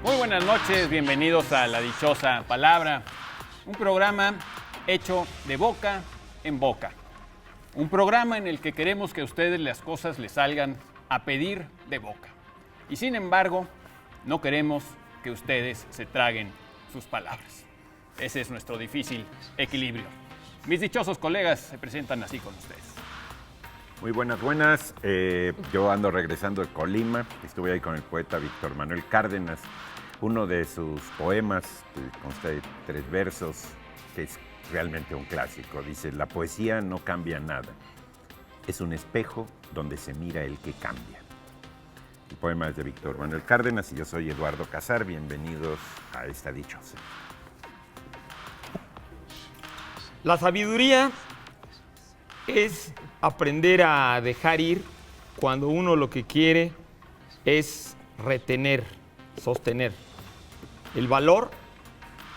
Muy buenas noches, bienvenidos a La Dichosa Palabra, un programa hecho de boca en boca. Un programa en el que queremos que a ustedes las cosas les salgan a pedir de boca. Y sin embargo, no queremos que ustedes se traguen sus palabras. Ese es nuestro difícil equilibrio. Mis dichosos colegas se presentan así con ustedes. Muy buenas. Yo ando regresando de Colima. Estuve ahí con el poeta Víctor Manuel Cárdenas. Uno de sus poemas, que consta de 3 versos, que es realmente un clásico. Dice: la poesía no cambia nada. Es un espejo donde se mira el que cambia. El poema es de Víctor Manuel Cárdenas y yo soy Eduardo Casar. Bienvenidos a esta dichosa. La sabiduría es aprender a dejar ir cuando uno lo que quiere es retener, sostener. El valor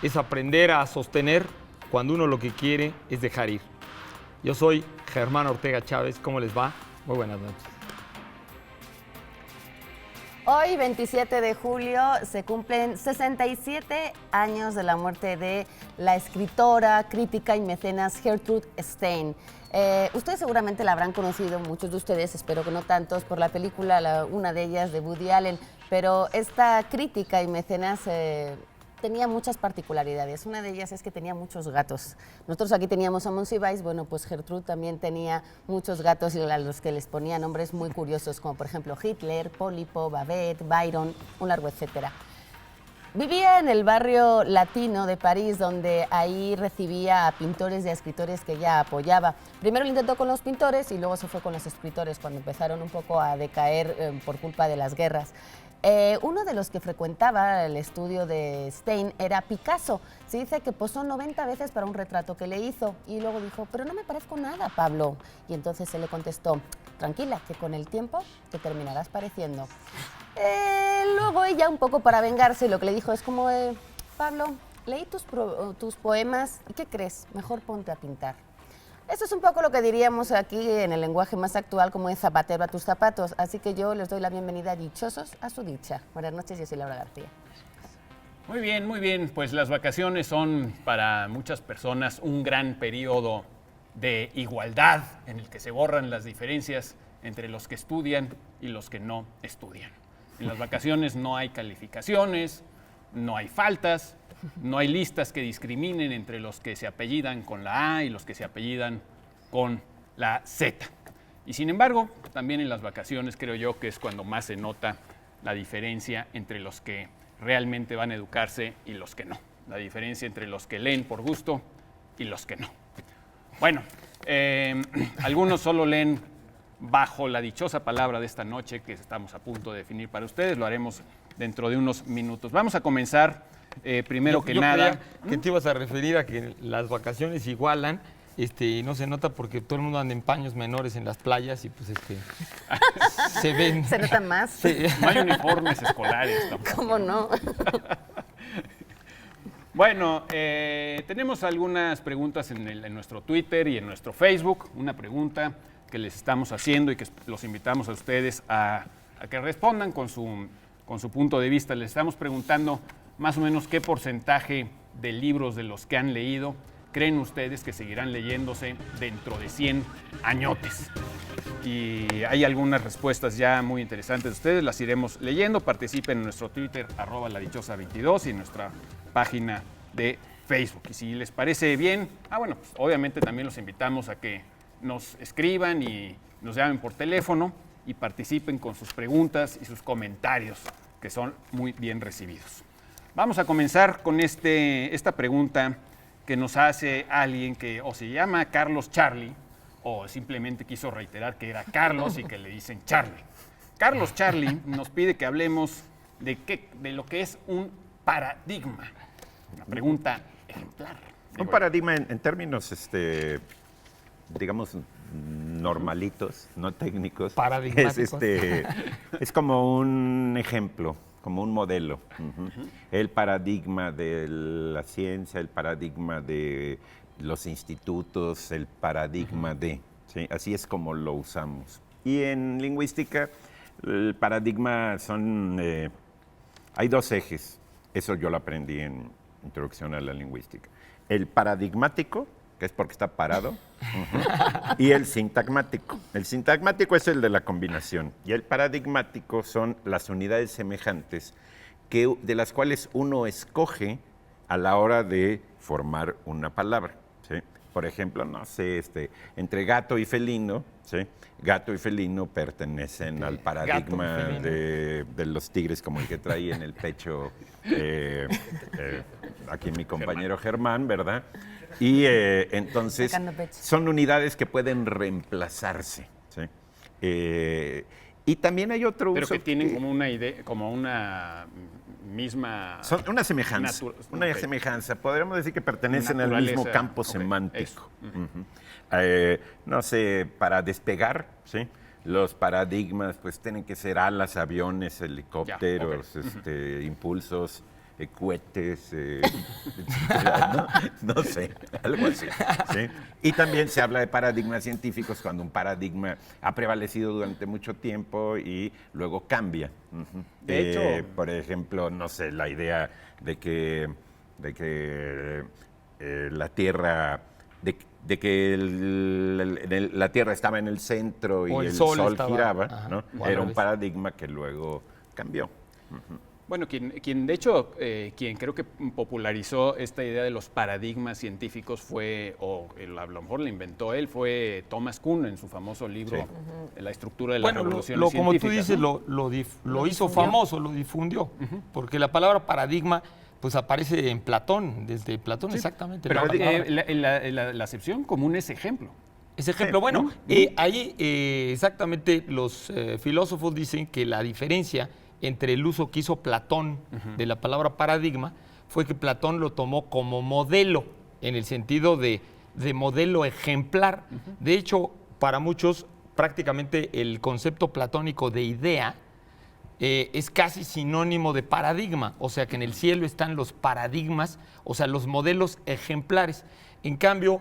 es aprender a sostener cuando uno lo que quiere es dejar ir. Yo soy Germán Ortega Chávez. ¿Cómo les va? Muy buenas noches. Hoy, 27 de julio, se cumplen 67 años de la muerte de la escritora, crítica y mecenas Gertrude Stein. Ustedes seguramente la habrán conocido, muchos de ustedes, espero que no tantos, por la película, una de ellas de Woody Allen, pero esta crítica y mecenas tenía muchas particularidades. Una de ellas es que tenía muchos gatos. Nosotros aquí teníamos a Monsiváis, bueno, pues Gertrude también tenía muchos gatos y a los que les ponía nombres muy curiosos, como por ejemplo Hitler, Pólipo, Babette, Byron, un largo etcétera. Vivía en el barrio latino de París, donde ahí recibía a pintores y a escritores que ella apoyaba. Primero lo intentó con los pintores y luego se fue con los escritores, cuando empezaron un poco a decaer por culpa de las guerras. Uno de los que frecuentaba el estudio de Stein era Picasso. Se dice que posó 90 veces para un retrato que le hizo y luego dijo: pero no me parezco nada, Pablo. Y entonces él le contestó: tranquila, que con el tiempo te terminarás pareciendo. Luego ella, un poco para vengarse, lo que le dijo es como: Pablo, leí tus poemas y ¿qué crees? Mejor ponte a pintar. Eso es un poco lo que diríamos aquí en el lenguaje más actual, como de zapatero a tus zapatos. Así que yo les doy la bienvenida, dichosos, a su dicha. Buenas noches, yo soy Laura García. Muy bien. Pues las vacaciones son para muchas personas un gran periodo de igualdad en el que se borran las diferencias entre los que estudian y los que no estudian. En las vacaciones no hay calificaciones, no hay faltas, no hay listas que discriminen entre los que se apellidan con la A y los que se apellidan con la Z. Y sin embargo, también en las vacaciones creo yo que es cuando más se nota la diferencia entre los que realmente van a educarse y los que no. La diferencia entre los que leen por gusto y los que no. Bueno, algunos solo leen bajo la dichosa palabra de esta noche que estamos a punto de definir para ustedes. Lo haremos dentro de unos minutos. Vamos a comenzar primero que nada. Que te ibas a referir a que las vacaciones igualan, y no se nota porque todo el mundo anda en paños menores en las playas y pues se ven. ¿Se notan más? Sí. No hay uniformes escolares tampoco. ¿Cómo no? Bueno, tenemos algunas preguntas en nuestro Twitter y en nuestro Facebook. Una pregunta que les estamos haciendo y que los invitamos a ustedes a que respondan con su punto de vista. Les estamos preguntando más o menos qué porcentaje de libros de los que han leído creen ustedes que seguirán leyéndose dentro de 100 añotes. Y hay algunas respuestas ya muy interesantes de ustedes, las iremos leyendo. Participen en nuestro Twitter, @ladichosa22, y en nuestra página de Facebook. Y si les parece bien, pues obviamente también los invitamos a que nos escriban y nos llamen por teléfono y participen con sus preguntas y sus comentarios, que son muy bien recibidos. Vamos a comenzar con esta pregunta que nos hace alguien que o se llama Carlos Charlie o simplemente quiso reiterar que era Carlos y que le dicen Charlie. Carlos Charlie nos pide que hablemos de lo que es un paradigma. Una pregunta ejemplar. Un paradigma en términos, digamos, normalitos, no técnicos. Paradigmáticos. Es como un ejemplo, como un modelo. El paradigma de la ciencia, el paradigma de los institutos, el paradigma de... ¿sí? Así es como lo usamos. Y en lingüística, el paradigma son Hay dos ejes, eso yo lo aprendí en Introducción a la Lingüística. El paradigmático, que es porque está parado, y el sintagmático. El sintagmático es el de la combinación, y el paradigmático son las unidades semejantes de las cuales uno escoge a la hora de formar una palabra, ¿sí? Por ejemplo, no sé, entre gato y felino, ¿sí? Gato y felino pertenecen al paradigma de los tigres, como el que trae en el pecho aquí mi compañero Germán, ¿verdad? Y entonces son unidades que pueden reemplazarse, ¿sí? Y también hay otro Pero uso que tienen como una idea, como una misma... Son una semejanza, una semejanza. Podríamos decir que pertenecen al mismo campo semántico. No sé, para despegar, ¿sí? Los paradigmas pues tienen que ser alas, aviones, helicópteros, impulsos, cohetes, no sé, algo así, ¿sí? Y también se habla de paradigmas científicos cuando un paradigma ha prevalecido durante mucho tiempo y luego cambia. De hecho, por ejemplo, no sé, la idea de que la Tierra, la Tierra estaba en el centro y el Sol giraba, ¿no? Era un paradigma que luego cambió. Bueno, quien de hecho, quien creo que popularizó esta idea de los paradigmas científicos fue, a lo mejor la inventó él, fue Thomas Kuhn en su famoso libro La estructura de las revoluciones como tú científicas, dices, ¿no? lo hizo famoso, lo difundió, porque la palabra paradigma pues aparece en Platón, desde Platón exactamente. Pero la acepción común es ejemplo. Ese ejemplo, bueno, ahí exactamente los filósofos dicen que la diferencia entre el uso que hizo Platón de la palabra paradigma fue que Platón lo tomó como modelo, en el sentido de modelo ejemplar. De hecho, para muchos, prácticamente el concepto platónico de idea es casi sinónimo de paradigma, o sea que en el cielo están los paradigmas, o sea, los modelos ejemplares. En cambio,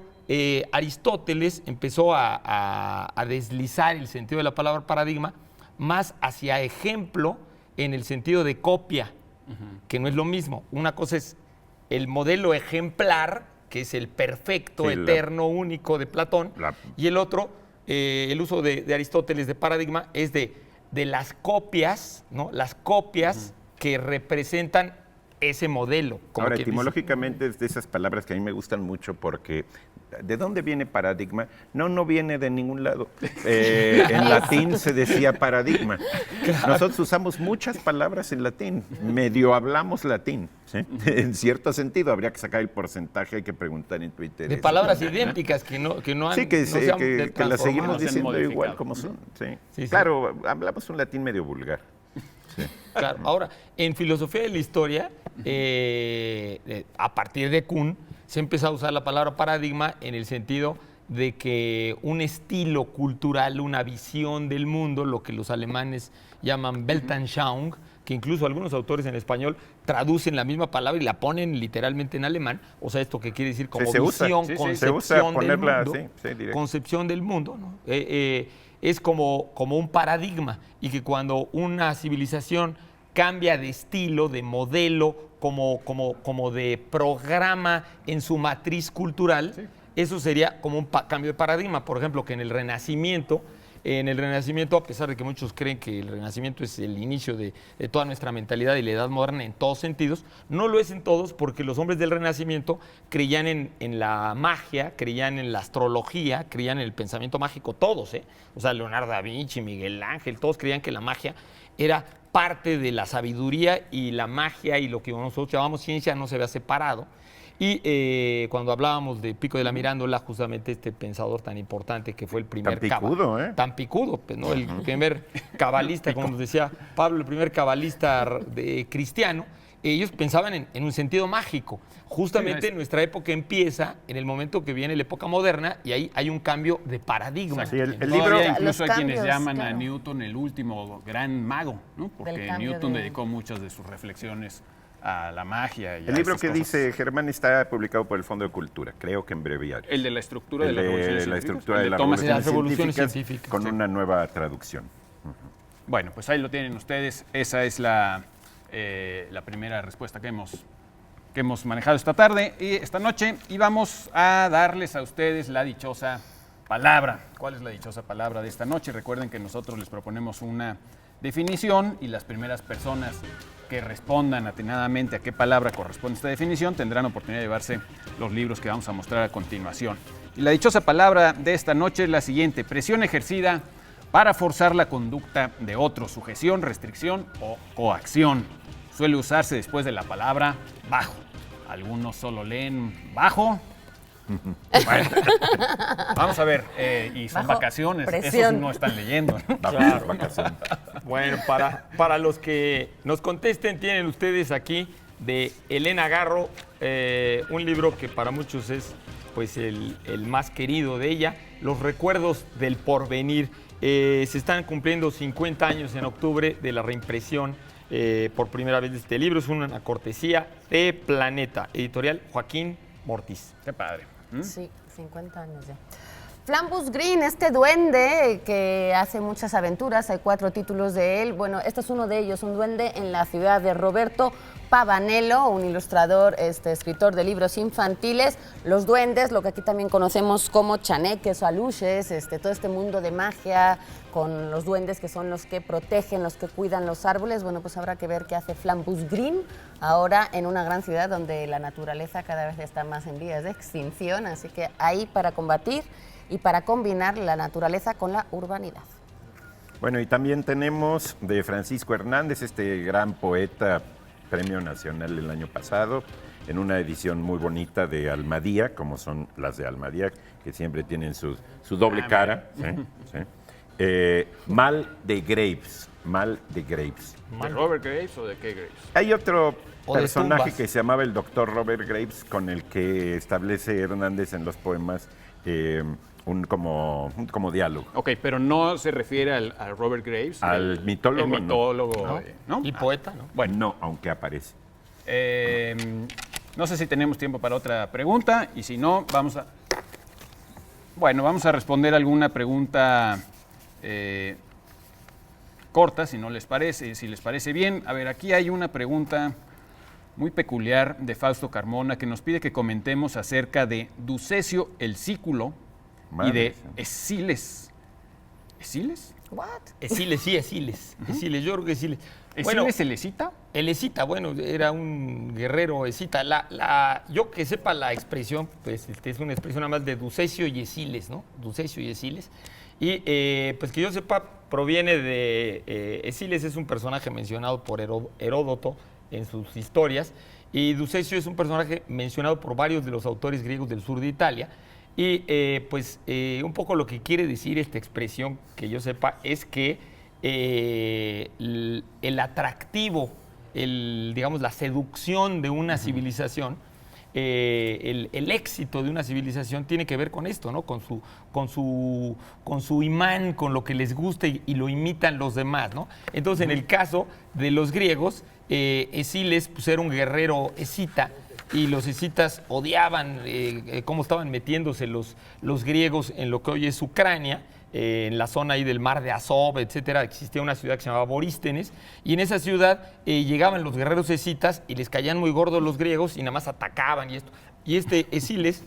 Aristóteles empezó a deslizar el sentido de la palabra paradigma más hacia ejemplo, en el sentido de copia, que no es lo mismo. Una cosa es el modelo ejemplar, que es el perfecto, eterno, único de Platón, y el otro, el uso de Aristóteles de paradigma, es de las copias, ¿no? Las copias que representan ese modelo. Ahora, etimológicamente es de esas palabras que a mí me gustan mucho porque ¿de dónde viene paradigma? No viene de ningún lado. En latín se decía paradigma. Claro. Nosotros usamos muchas palabras en latín, medio hablamos latín, ¿sí? En cierto sentido, habría que sacar el porcentaje, hay que preguntar en Twitter. De palabras idénticas que no han... Sí, que las seguimos diciendo igual como son. Sí. Claro, hablamos un latín medio vulgar. Sí. Claro. Ahora, en filosofía de la historia, a partir de Kuhn, se empezó a usar la palabra paradigma en el sentido de que un estilo cultural, una visión del mundo, lo que los alemanes llaman Weltanschauung, que incluso algunos autores en español traducen la misma palabra y la ponen literalmente en alemán, o sea, esto que quiere decir como visión, concepción del mundo, concepción del mundo, ¿no? Es como un paradigma, y que cuando una civilización cambia de estilo, de modelo, como de programa en su matriz cultural, eso sería como un cambio de paradigma. Por ejemplo, que en el Renacimiento, a pesar de que muchos creen que el Renacimiento es el inicio de toda nuestra mentalidad y la edad moderna en todos sentidos, no lo es en todos, porque los hombres del Renacimiento creían en la magia, creían en la astrología, creían en el pensamiento mágico, todos, O sea, Leonardo da Vinci, Miguel Ángel, todos creían que la magia era parte de la sabiduría, y la magia y lo que nosotros llamamos ciencia no se había separado. Y cuando hablábamos de Pico de la Mirandola, justamente este pensador tan importante que fue el primer tan picudo, pues, ¿no? El primer cabalista, como nos decía Pablo, el primer cabalista cristiano, ellos pensaban en un sentido mágico. Justamente nuestra época empieza en el momento que viene la época moderna, y ahí hay un cambio de paradigma. Sí, el libro... Incluso hay quienes llaman a Newton el último gran mago, ¿no? Porque Newton dedicó muchas de sus reflexiones a la magia. Y el libro que dice Germán está publicado por el Fondo de Cultura, creo que en breviario. El de la estructura de las revoluciones científicas, con una nueva traducción. Bueno, pues ahí lo tienen ustedes. Esa es la la primera respuesta que hemos manejado esta tarde y esta noche. Y vamos a darles a ustedes la dichosa palabra. ¿Cuál es la dichosa palabra de esta noche? Recuerden que nosotros les proponemos una definición y las primeras personas que respondan atinadamente a qué palabra corresponde esta definición tendrán oportunidad de llevarse los libros que vamos a mostrar a continuación. Y la dichosa palabra de esta noche es la siguiente: presión ejercida para forzar la conducta de otro, sujeción, restricción o coacción. Suele usarse después de la palabra bajo. Algunos solo leen bajo. Bueno, vamos a ver, y son Bajo vacaciones, presión. esos no están leyendo, ¿no? Claro. Vacaciones. Bueno, para los que nos contesten, tienen ustedes aquí de Elena Garro, un libro que para muchos es pues el más querido de ella, Los recuerdos del porvenir. Se están cumpliendo 50 años en octubre de la reimpresión por primera vez de este libro. Es una cortesía de Planeta, editorial Joaquín Mortis. Qué padre. Sí, 50 años ya. Flambus Green, este duende que hace muchas aventuras, hay 4 títulos de él. Bueno, este es uno de ellos, un duende en la ciudad de Roberto Pavanello, un ilustrador, escritor de libros infantiles. Los duendes, lo que aquí también conocemos como chaneques o aluches, todo este mundo de magia con los duendes que son los que protegen, los que cuidan los árboles. Bueno, pues habrá que ver qué hace Flambus Green ahora en una gran ciudad donde la naturaleza cada vez está más en vías de extinción. Así que ahí para combatir y para combinar la naturaleza con la urbanidad. Bueno, y también tenemos de Francisco Hernández, este gran poeta, Premio Nacional el año pasado, en una edición muy bonita de Almadía, como son las de Almadía, que siempre tienen su doble cara. ¿Sí? ¿Sí? Mal de Grapes. ¿De Robert Graves o de qué Graves? Hay otro O de personaje tumbas. que se llamaba el doctor Robert Graves, con el que establece Hernández en los poemas un como diálogo. Ok, pero no se refiere al Robert Graves. Al mitólogo, El no. mitólogo, ¿no? Y poeta, ¿no? Bueno, no, aunque aparece. No sé si tenemos tiempo para otra pregunta y si no, vamos a responder alguna pregunta corta, si no les parece, si les parece bien. A ver, aquí hay una pregunta muy peculiar de Fausto Carmona que nos pide que comentemos acerca de Ducesio el Sículo y de Esiles. ¿Esiles? What? Esiles, sí, Esiles. Esiles, yo creo que Esiles. ¿Esiles el Escita? El escita, bueno, era un guerrero escita. Yo que sepa la expresión, pues es una expresión nada más de Ducesio y Esiles, ¿no? Ducesio y Esiles. Y pues que yo sepa, proviene de... Esiles es un personaje mencionado por Heródoto en sus historias, y Ducesio es un personaje mencionado por varios de los autores griegos del sur de Italia. Y un poco lo que quiere decir esta expresión, que yo sepa, es que el atractivo, digamos, la seducción de una civilización, el éxito de una civilización tiene que ver con esto, ¿no? Con su imán, con lo que les gusta y lo imitan los demás, ¿no? Entonces, en el caso de los griegos, Esiles pues, era un guerrero escita, y los escitas odiaban cómo estaban metiéndose los griegos en lo que hoy es Ucrania, en la zona ahí del mar de Azov, etcétera. Existía una ciudad que se llamaba Borístenes, y en esa ciudad llegaban los guerreros escitas y les caían muy gordos los griegos y nada más atacaban y esto. Y este Esiles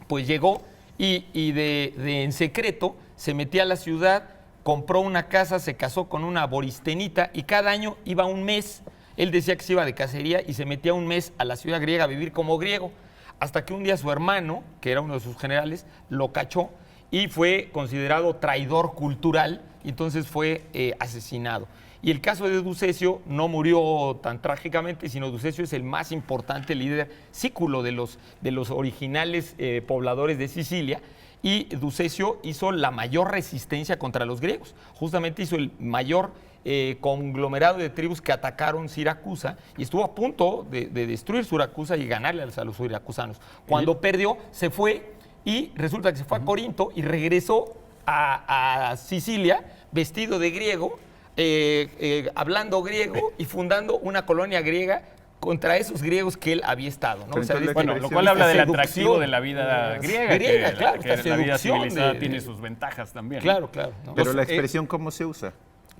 pues llegó y en secreto se metía a la ciudad, compró una casa, se casó con una boristenita y cada año iba un mes. Él decía que se iba de cacería y se metía un mes a la ciudad griega a vivir como griego, hasta que un día su hermano, que era uno de sus generales, lo cachó y fue considerado traidor cultural, y entonces fue asesinado. Y el caso de Ducesio no murió tan trágicamente, sino Ducesio es el más importante líder sículo de los originales pobladores de Sicilia, y Ducesio hizo la mayor resistencia contra los griegos. Justamente hizo el mayor conglomerado de tribus que atacaron Siracusa, y estuvo a punto de destruir Siracusa y ganarle a los siracusanos. Cuando perdió, se fue, y resulta que se fue a Corinto y regresó a Sicilia vestido de griego, hablando griego y fundando una colonia griega contra esos griegos que él había estado, ¿no? Pero O sea, entonces, Bueno, lo cual esta habla del seducción. atractivo de la vida griega. Griega, que claro, que esta la vida seducción civilizada de- tiene sus ventajas también. Claro, claro, ¿no? Pero la Los- expresión, ¿cómo se usa?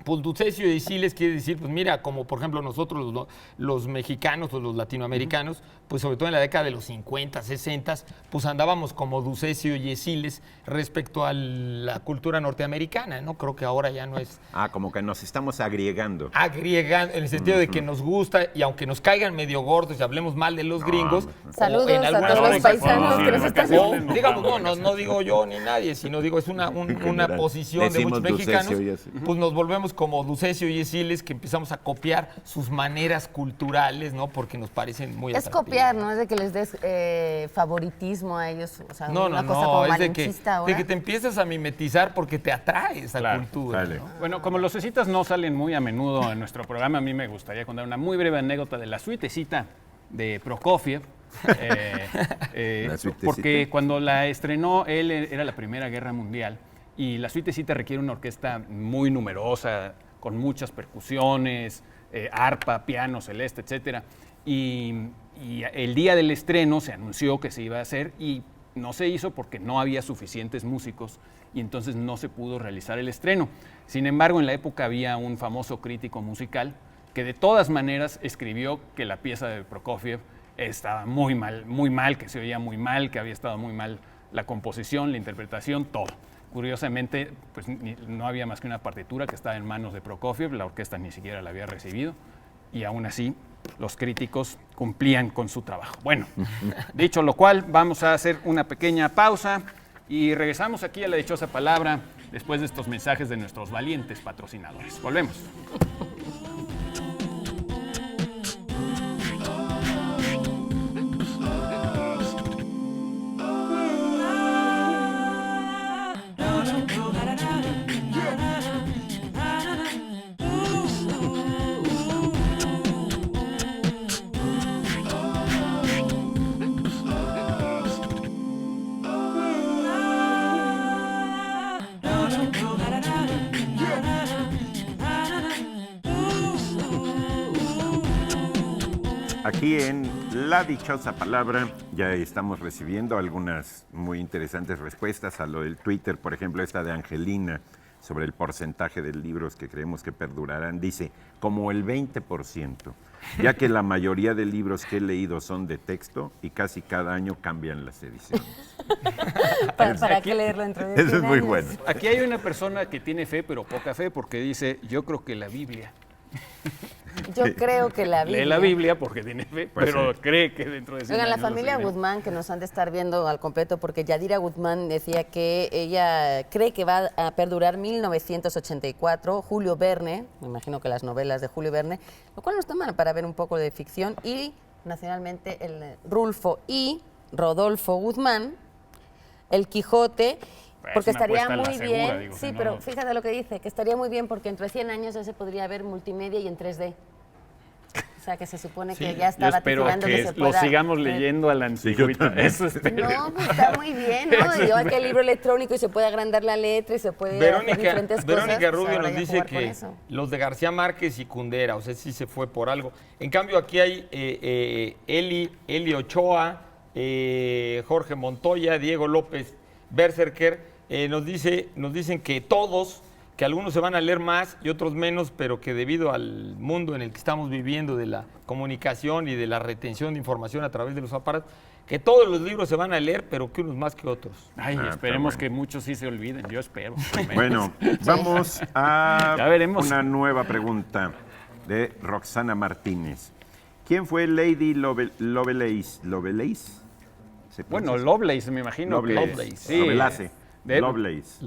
Pues Ducesio de Siles quiere decir, pues mira, como por ejemplo nosotros los mexicanos o los latinoamericanos, pues sobre todo en la década de los 50, 60, pues andábamos como Ducesio y Siles respecto a la cultura norteamericana, ¿no? Creo que ahora ya no es Como que nos estamos agriegando. agregando, en el sentido de que nos gusta y aunque nos caigan medio gordos y hablemos mal de los gringos. Saludos o en a algunas todos los ocasiones- paisanos que nos están o, viendo. digamos, no digo yo ni nadie, sino digo, es una general. posición de Decimos muchos mexicanos, Ducesio y así. pues nos volvemos como Ducesio y Siles, que empezamos a copiar sus maneras culturales, ¿no? Porque nos parecen muy Es atractivas. copiar, no es de que les des favoritismo a ellos, o sea, No, una no, cosa no, como es de que malinchista ahora. te empiezas a mimetizar porque te atrae esa Claro, cultura. vale. ¿no? Bueno, como los cecitas no salen muy a menudo en nuestro programa, a mí me gustaría contar una muy breve anécdota de la suitecita de Prokofiev. La suitecita. Porque cuando la estrenó, él era la Primera Guerra Mundial y la suitecita requiere una orquesta muy numerosa, con muchas percusiones, arpa, piano, celeste, etcétera. Y el día del estreno se anunció que se iba a hacer y no se hizo porque no había suficientes músicos y entonces no se pudo realizar el estreno. Sin embargo, en la época había un famoso crítico musical que de todas maneras escribió que la pieza de Prokofiev estaba muy mal, que se oía muy mal, que había estado muy mal la composición, la interpretación, todo. Curiosamente, pues no había más que una partitura que estaba en manos de Prokofiev, la orquesta ni siquiera la había recibido y aún así los críticos cumplían con su trabajo. Bueno, dicho lo cual, vamos a hacer una pequeña pausa y regresamos aquí a La Dichosa Palabra después de estos mensajes de nuestros valientes patrocinadores. Volvemos. Aquí en La Dichosa Palabra ya estamos recibiendo algunas muy interesantes respuestas a lo del Twitter. Por ejemplo, esta de Angelina sobre el porcentaje de libros que creemos que perdurarán. Dice, como el 20%, ya que la mayoría de libros que he leído son de texto y casi cada año cambian las ediciones. ¿Para qué leerlo dentro de Eso es 100 muy años? bueno. Aquí hay una persona que tiene fe, pero poca fe, porque dice, yo creo que la Biblia. Yo creo que la Biblia. Lee la Biblia porque tiene fe, Pues pero sí. cree que dentro de 100 Oigan, la años lo familia seguiremos. Guzmán, que nos han de estar viendo al completo, porque Yadira Guzmán decía que ella cree que va a perdurar 1984, Julio Verne, me imagino que las novelas de Julio Verne, lo cual nos toma para ver un poco de ficción, y nacionalmente el Rulfo y Rodolfo Guzmán, El Quijote, Pues porque una estaría apuesta a la muy segura, bien, digo, sí, que no- pero fíjate lo que dice, que estaría muy bien porque entre 100 años ya se podría ver multimedia y en 3D. O sea, que se supone que ya Yo está espero vaticinando que que se lo pueda sigamos ver. leyendo a la antigüita. también. Eso espero. No, pues está muy bien, ¿no? Igual que el libro electrónico y se puede agrandar la letra y se puede hacer diferentes Verónica cosas. pues Rubio ahora nos ya dice jugar con que eso. los de García Márquez y Kundera, o sea, sí se fue por algo. En cambio, aquí hay Eli Ochoa, Jorge Montoya, Diego López Berserker, nos dicen que todos, que algunos se van a leer más y otros menos, pero que debido al mundo en el que estamos viviendo de la comunicación y de la retención de información a través de los aparatos, que todos los libros se van a leer, pero que unos más que otros. Ay, Ah, esperemos está que muchos sí se olviden. Yo espero. Bueno, vamos a Ya veremos. una nueva pregunta de Roxana Martínez. ¿Quién fue Lady Lovelace? ¿Lovelace? ¿Se Bueno, pronuncia? Lovelace, me imagino que... Lovelace. Sí, Lovelace. de- Lovelace.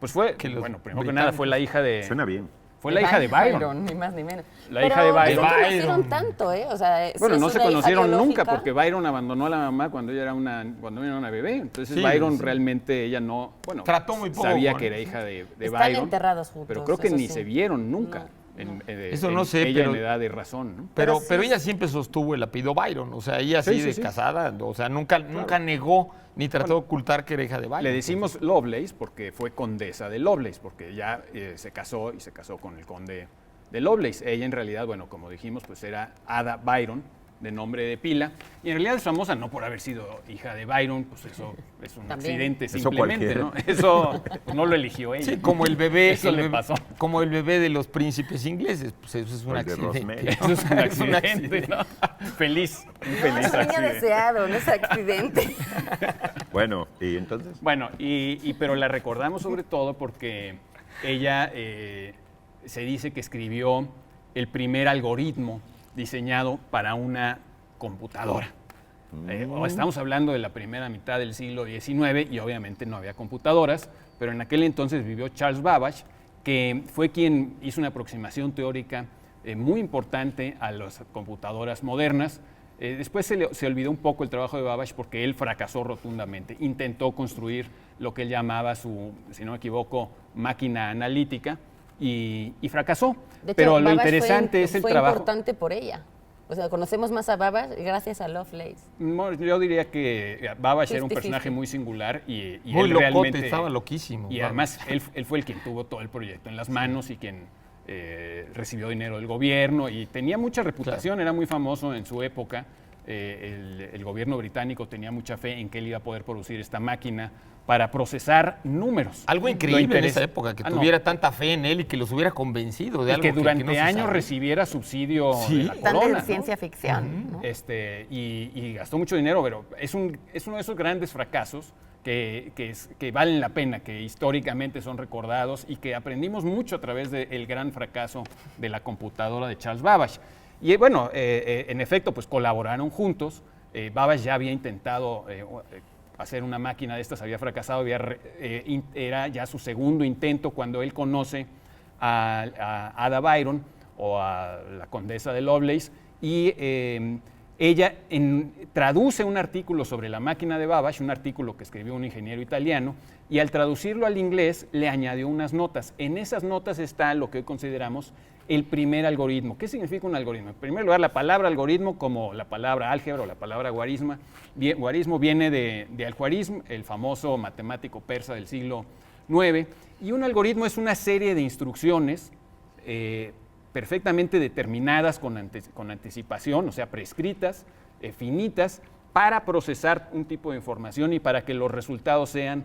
Pues fue, Que los bueno, primero que nada fue la hija de... Suena bien. Fue la hija de Byron. Ni más ni menos. La hija de Byron. No se conocieron Byron. tanto, ¿eh? O sea, sí Bueno, es no se una hija conocieron nunca biológica. porque Byron abandonó a la mamá cuando ella era una bebé. Entonces Sí, Byron sí. realmente ella no, bueno, Trató muy poco sabía con que era él. hija de Están Byron. enterrados juntos, Pero creo que eso ni sí. se vieron nunca. No. Eso no sé, ella pero- en edad de razón, ¿no? Pero Pero sí. ella siempre sostuvo el apellido Byron, o sea, ella así Sí, sí, de sí. casada, o sea, nunca negó ni trató de ocultar que era hija de Byron. Le decimos Lovelace porque fue condesa de Lovelace, porque ella se casó y se casó con el conde de Lovelace. Ella en realidad, bueno, como dijimos, pues era Ada Byron de nombre de pila. Y en realidad es famosa no por haber sido hija de Byron, pues eso es un También. accidente Eso simplemente, ¿no? cualquiera. Eso pues, no lo eligió ella. Sí, como el bebé, Eso le pasó. como el bebé de los príncipes ingleses, pues eso es un O el de accidente. Rosemary. Eso es un accidente, ¿no? Feliz, un No, feliz es un niño accidente. deseado, no es accidente. Bueno, y entonces, Bueno, pero la recordamos sobre todo porque ella se dice que escribió el primer algoritmo diseñado para una computadora. Estamos hablando de la primera mitad del siglo XIX y obviamente no había computadoras, pero en aquel entonces vivió Charles Babbage, que fue quien hizo una aproximación teórica muy importante a las computadoras modernas. Después se olvidó un poco el trabajo de Babbage porque él fracasó rotundamente. Intentó construir lo que él llamaba su, si no me equivoco, máquina analítica y fracasó. De hecho, Pero lo Babbage interesante es el fue trabajo. importante por ella. O sea, conocemos más a Babbage gracias a Lovelace. No, yo diría que Babbage era un 50-50. personaje muy singular y Muy él locote, realmente estaba loquísimo. Y además él fue el quien tuvo todo el proyecto en las manos y quien recibió dinero del gobierno y tenía mucha reputación, era muy famoso en su época. El gobierno británico tenía mucha fe en que él iba a poder producir esta máquina para procesar números. Algo Lo increíble en esa interes- época, que Ah, no. tuviera tanta fe en él y que los hubiera convencido de Y algo que durante no se años sabe. recibiera subsidio Sí. de la Tan corona, de ¿no? ciencia ficción. ¿no? Y gastó mucho dinero, pero es uno de esos grandes fracasos que valen la pena, que históricamente son recordados y que aprendimos mucho a través del gran fracaso de la computadora de Charles Babbage. Y bueno, en efecto, pues colaboraron juntos. Babbage ya había intentado hacer una máquina de estas, había fracasado, era ya su segundo intento cuando él conoce a Ada Byron o a la condesa de Lovelace y ella traduce un artículo sobre la máquina de Babbage, un artículo que escribió un ingeniero italiano, y al traducirlo al inglés le añadió unas notas. En esas notas está lo que hoy consideramos el primer algoritmo. ¿Qué significa un algoritmo? En primer lugar, la palabra algoritmo, como la palabra álgebra o la palabra guarismo, viene de Al-Khwarizm, el famoso matemático persa del siglo IX, y un algoritmo es una serie de instrucciones perfectamente determinadas con anticipación, o sea, prescritas, finitas, para procesar un tipo de información y para que los resultados sean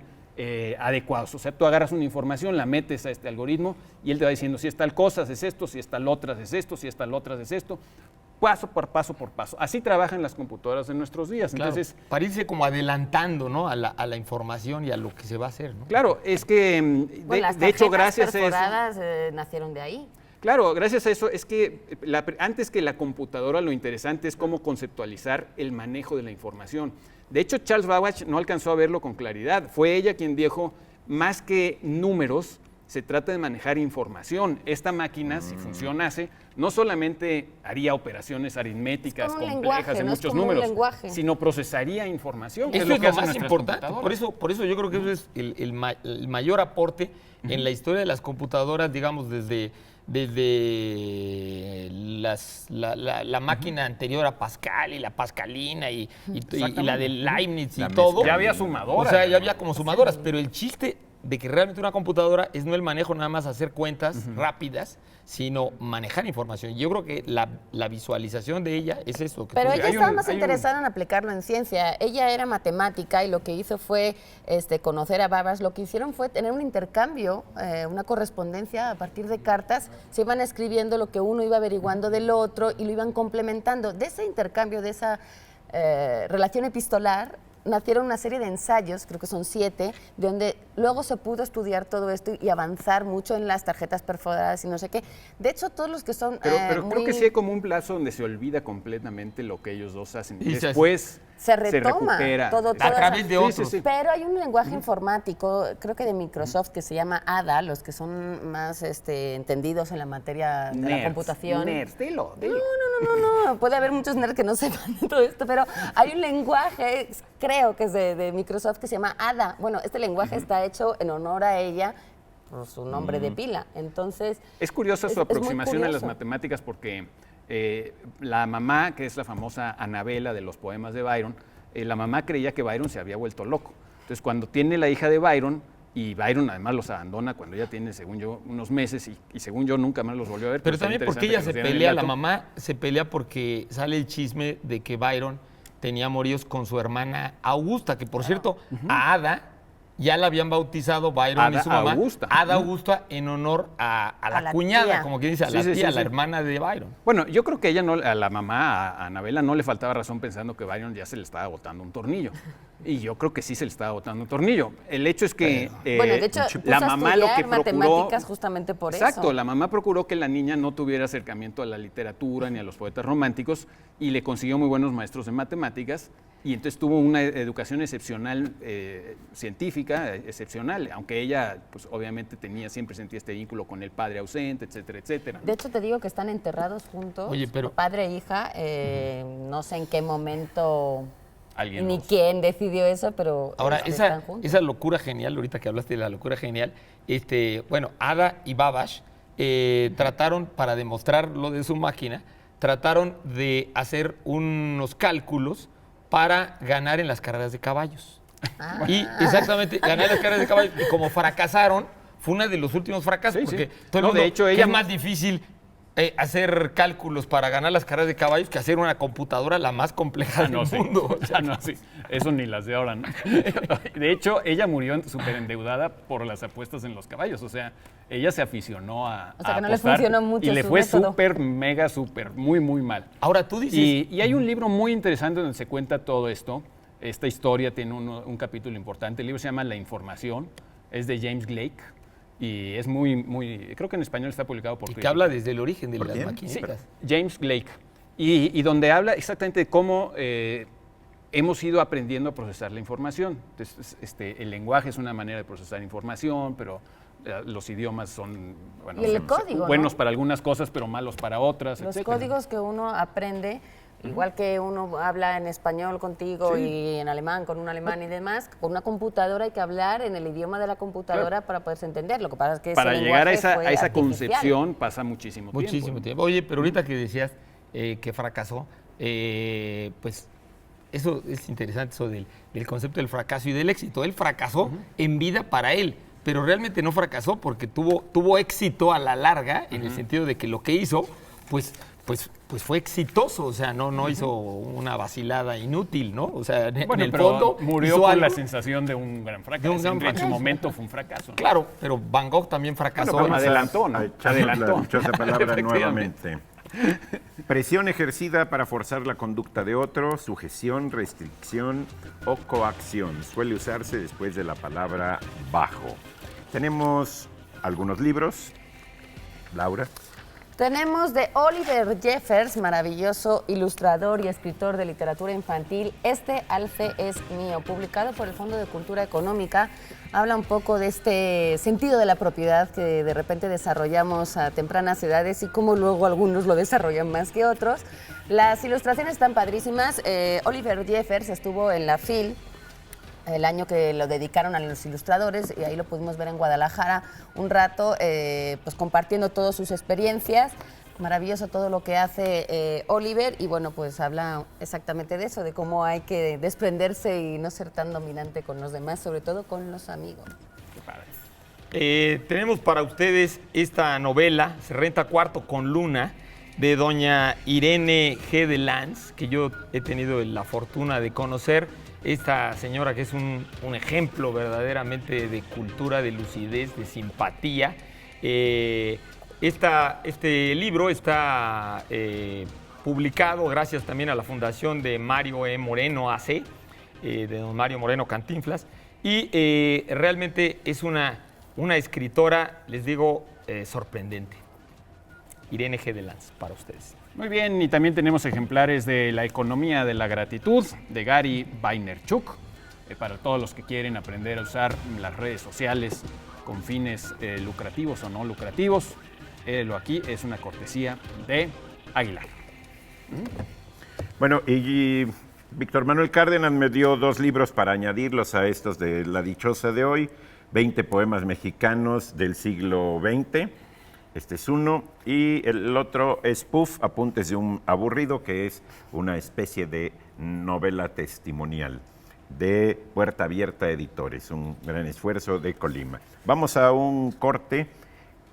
adecuados. O sea, tú agarras una información, la metes a este algoritmo y él te va diciendo si es tal cosa, es esto, si es tal otra, es esto, si es tal otra, es esto, paso por paso por paso. Así trabajan las computadoras de nuestros días. Claro, Entonces, para irse como adelantando, ¿no? a la información y a lo que se va a hacer, ¿no? claro, es que Bueno, las de hecho, tarjetas gracias a eso. perforadas nacieron de ahí. Claro, gracias a eso es que antes que la computadora lo interesante es cómo conceptualizar el manejo de la información. De hecho, Charles Babbage no alcanzó a verlo con claridad. Fue ella quien dijo, más que números, se trata de manejar información. Esta máquina, si funcionase, no solamente haría operaciones aritméticas Es como un complejas lenguaje, de ¿no? Es muchos como un números, lenguaje. sino procesaría información. que Eso es que lo hacen más nuestras importante. computadoras. Por eso yo creo que eso es el mayor aporte en la historia de las computadoras, digamos, desde la máquina anterior a Pascal y la pascalina y la de Leibniz y La todo. mezcla. Ya había sumadoras. O sea, ya había como sumadoras, pero el chiste de que realmente una computadora es no el manejo nada más hacer cuentas rápidas, sino manejar información. Yo creo que la visualización de ella es eso. Que Pero tú- ella hay estaba un- más hay un- interesada en aplicarlo en ciencia. Ella era matemática y lo que hizo fue conocer a Babbage. Lo que hicieron fue tener un intercambio, una correspondencia a partir de cartas. Se iban escribiendo lo que uno iba averiguando del otro y lo iban complementando. De ese intercambio, de esa relación epistolar, nacieron una serie de ensayos, creo que son 7, donde luego se pudo estudiar todo esto y avanzar mucho en las tarjetas perforadas y no sé qué. De hecho, todos los que son Pero creo muy- que sí hay como un plazo donde se olvida completamente lo que ellos dos hacen. Y Y se- después se retoma recupera. todo, a través de Sí, otros. sí, sí. Pero hay un lenguaje informático, creo que de Microsoft, que se llama ADA, los que son más entendidos en la materia de la Nerds, computación. nerds, dilo. No, puede haber muchos nerds que no sepan de todo esto, pero hay un lenguaje, creo que es de Microsoft, que se llama ADA. Bueno, este lenguaje está hecho en honor a ella por su nombre de pila. Entonces, Es curiosa Es- su es muy aproximación a las curioso. matemáticas porque la mamá, que es la famosa Anabela de los poemas de Byron, la mamá creía que Byron se había vuelto loco. Entonces, cuando tiene la hija de Byron y Byron además los abandona cuando ella tiene, según yo, unos meses y según yo nunca más los volvió a ver. Pero está también porque interesante ella que se nos dieran el pelea, la dato. mamá se pelea porque sale el chisme de que Byron tenía amoríos con su hermana Augusta, que por cierto, a Ada ya la habían bautizado Byron Ada y su mamá. Augusta. Ada Augusta en honor a la la cuñada, tía. como quien dice, a Sí, la sí, tía, sí, a la sí. hermana de Byron. Bueno, yo creo que ella no, a la mamá, a Anabela, no le faltaba razón pensando que Byron ya se le estaba botando un tornillo. Y yo creo que sí se le estaba botando un tornillo. El hecho es que Bueno, de hecho, la puso a mamá lo que estudiar procuró... matemáticas justamente por Exacto, eso. la mamá procuró que la niña no tuviera acercamiento a la literatura ni a los poetas románticos y le consiguió muy buenos maestros en matemáticas y entonces tuvo una educación excepcional, científica, excepcional, aunque ella pues obviamente siempre sentía este vínculo con el padre ausente, etcétera, etcétera. De hecho, te digo que están enterrados juntos, Oye, pero- padre e hija. No sé en qué momento Alguien ni los- quién decidió eso, pero Ahora, están juntos. esa locura genial, ahorita que hablaste de la locura genial, bueno, Ada y Babash trataron, para demostrar lo de su máquina, trataron de hacer unos cálculos para ganar en las carreras de caballos. Y exactamente, ganar en las carreras de caballos. Y como fracasaron, fue uno de los últimos fracasos, Sí, porque sí. todo el No, mundo, de hecho, ¿qué ella- es más difícil hacer cálculos para ganar las carreras de caballos que hacer una computadora la más compleja del No, sí. mundo? No, sí. Eso ni las de ahora, ¿no? De hecho, ella murió súper endeudada por las apuestas en los caballos. O sea, ella se aficionó a O sea, que no le apostar funcionó mucho y le su fue método. súper, mega, súper, muy, muy mal. Ahora tú dices... Y hay un libro muy interesante donde se cuenta todo esto. Esta historia tiene un capítulo importante. El libro se llama La Información. Es de James Blake. Y es muy, creo que en español está publicado por Y que Crítica. habla desde el origen de ¿Por las quién? maquinitas. James Blake. Y donde habla exactamente de cómo hemos ido aprendiendo a procesar la información. Entonces, el lenguaje es una manera de procesar información, pero los idiomas son bueno, Y el son código, buenos ¿no? para algunas cosas, pero malos para otras, Los etcétera. códigos que uno aprende, igual que uno habla en español contigo y en alemán con un alemán y demás, con una computadora hay que hablar en el idioma de la computadora para poderse entender. Lo que pasa es que Para ese llegar a lenguaje esa, fue a esa artificial. concepción pasa muchísimo tiempo. Muchísimo tiempo. Oye, pero ahorita que decías que fracasó, pues eso es interesante, eso del concepto del fracaso y del éxito. Él fracasó en vida para él, pero realmente no fracasó porque tuvo éxito a la larga, en el sentido de que lo que hizo, pues fue exitoso, o sea, no hizo una vacilada inútil, ¿no? O sea, en Bueno, el pero fondo murió hizo con algo. la sensación de un gran fracaso. De un gran En fracaso. su momento fue un fracaso. ¿no? Claro, pero Van Gogh también fracasó. Bueno, en esa- adelantó, ¿no? Adelantó. Dicho esa palabra Efectivamente. nuevamente. Presión ejercida para forzar la conducta de otro, sujeción, restricción o coacción. Suele usarse después de la palabra bajo. Tenemos algunos libros. Laura. Tenemos de Oliver Jeffers, maravilloso ilustrador y escritor de literatura infantil. Este Alfe es mío, publicado por el Fondo de Cultura Económica. Habla un poco de este sentido de la propiedad que de repente desarrollamos a tempranas edades y cómo luego algunos lo desarrollan más que otros. Las ilustraciones están padrísimas. Oliver Jeffers estuvo en la FIL el año que lo dedicaron a los ilustradores y ahí lo pudimos ver en Guadalajara un rato, pues compartiendo todas sus experiencias. Maravilloso todo lo que hace Oliver y bueno, pues habla exactamente de eso, de cómo hay que desprenderse y no ser tan dominante con los demás, sobre todo con los amigos. Qué padre. Tenemos para ustedes esta novela, Se renta cuarto con Luna, de doña Irene G. de Lanz, que yo he tenido la fortuna de conocer. Esta señora que es un ejemplo verdaderamente de cultura, de lucidez, de simpatía. Este libro está publicado gracias también a la fundación de Mario E. Moreno AC, de don Mario Moreno Cantinflas, y realmente es una escritora, les digo, sorprendente. Irene G. de Lanz, para ustedes. Muy bien, y también tenemos ejemplares de La economía de la gratitud, de Gary Vaynerchuk, para todos los que quieren aprender a usar las redes sociales con fines lucrativos o no lucrativos. Lo aquí es una cortesía de Aguilar. Bueno, y Víctor Manuel Cárdenas me dio 2 libros para añadirlos a estos de La Dichosa de hoy, 20 poemas mexicanos del siglo XX. Este es uno. Y el otro es Puff, Apuntes de un aburrido, que es una especie de novela testimonial. de Puerta Abierta Editores, un gran esfuerzo de Colima. Vamos a un corte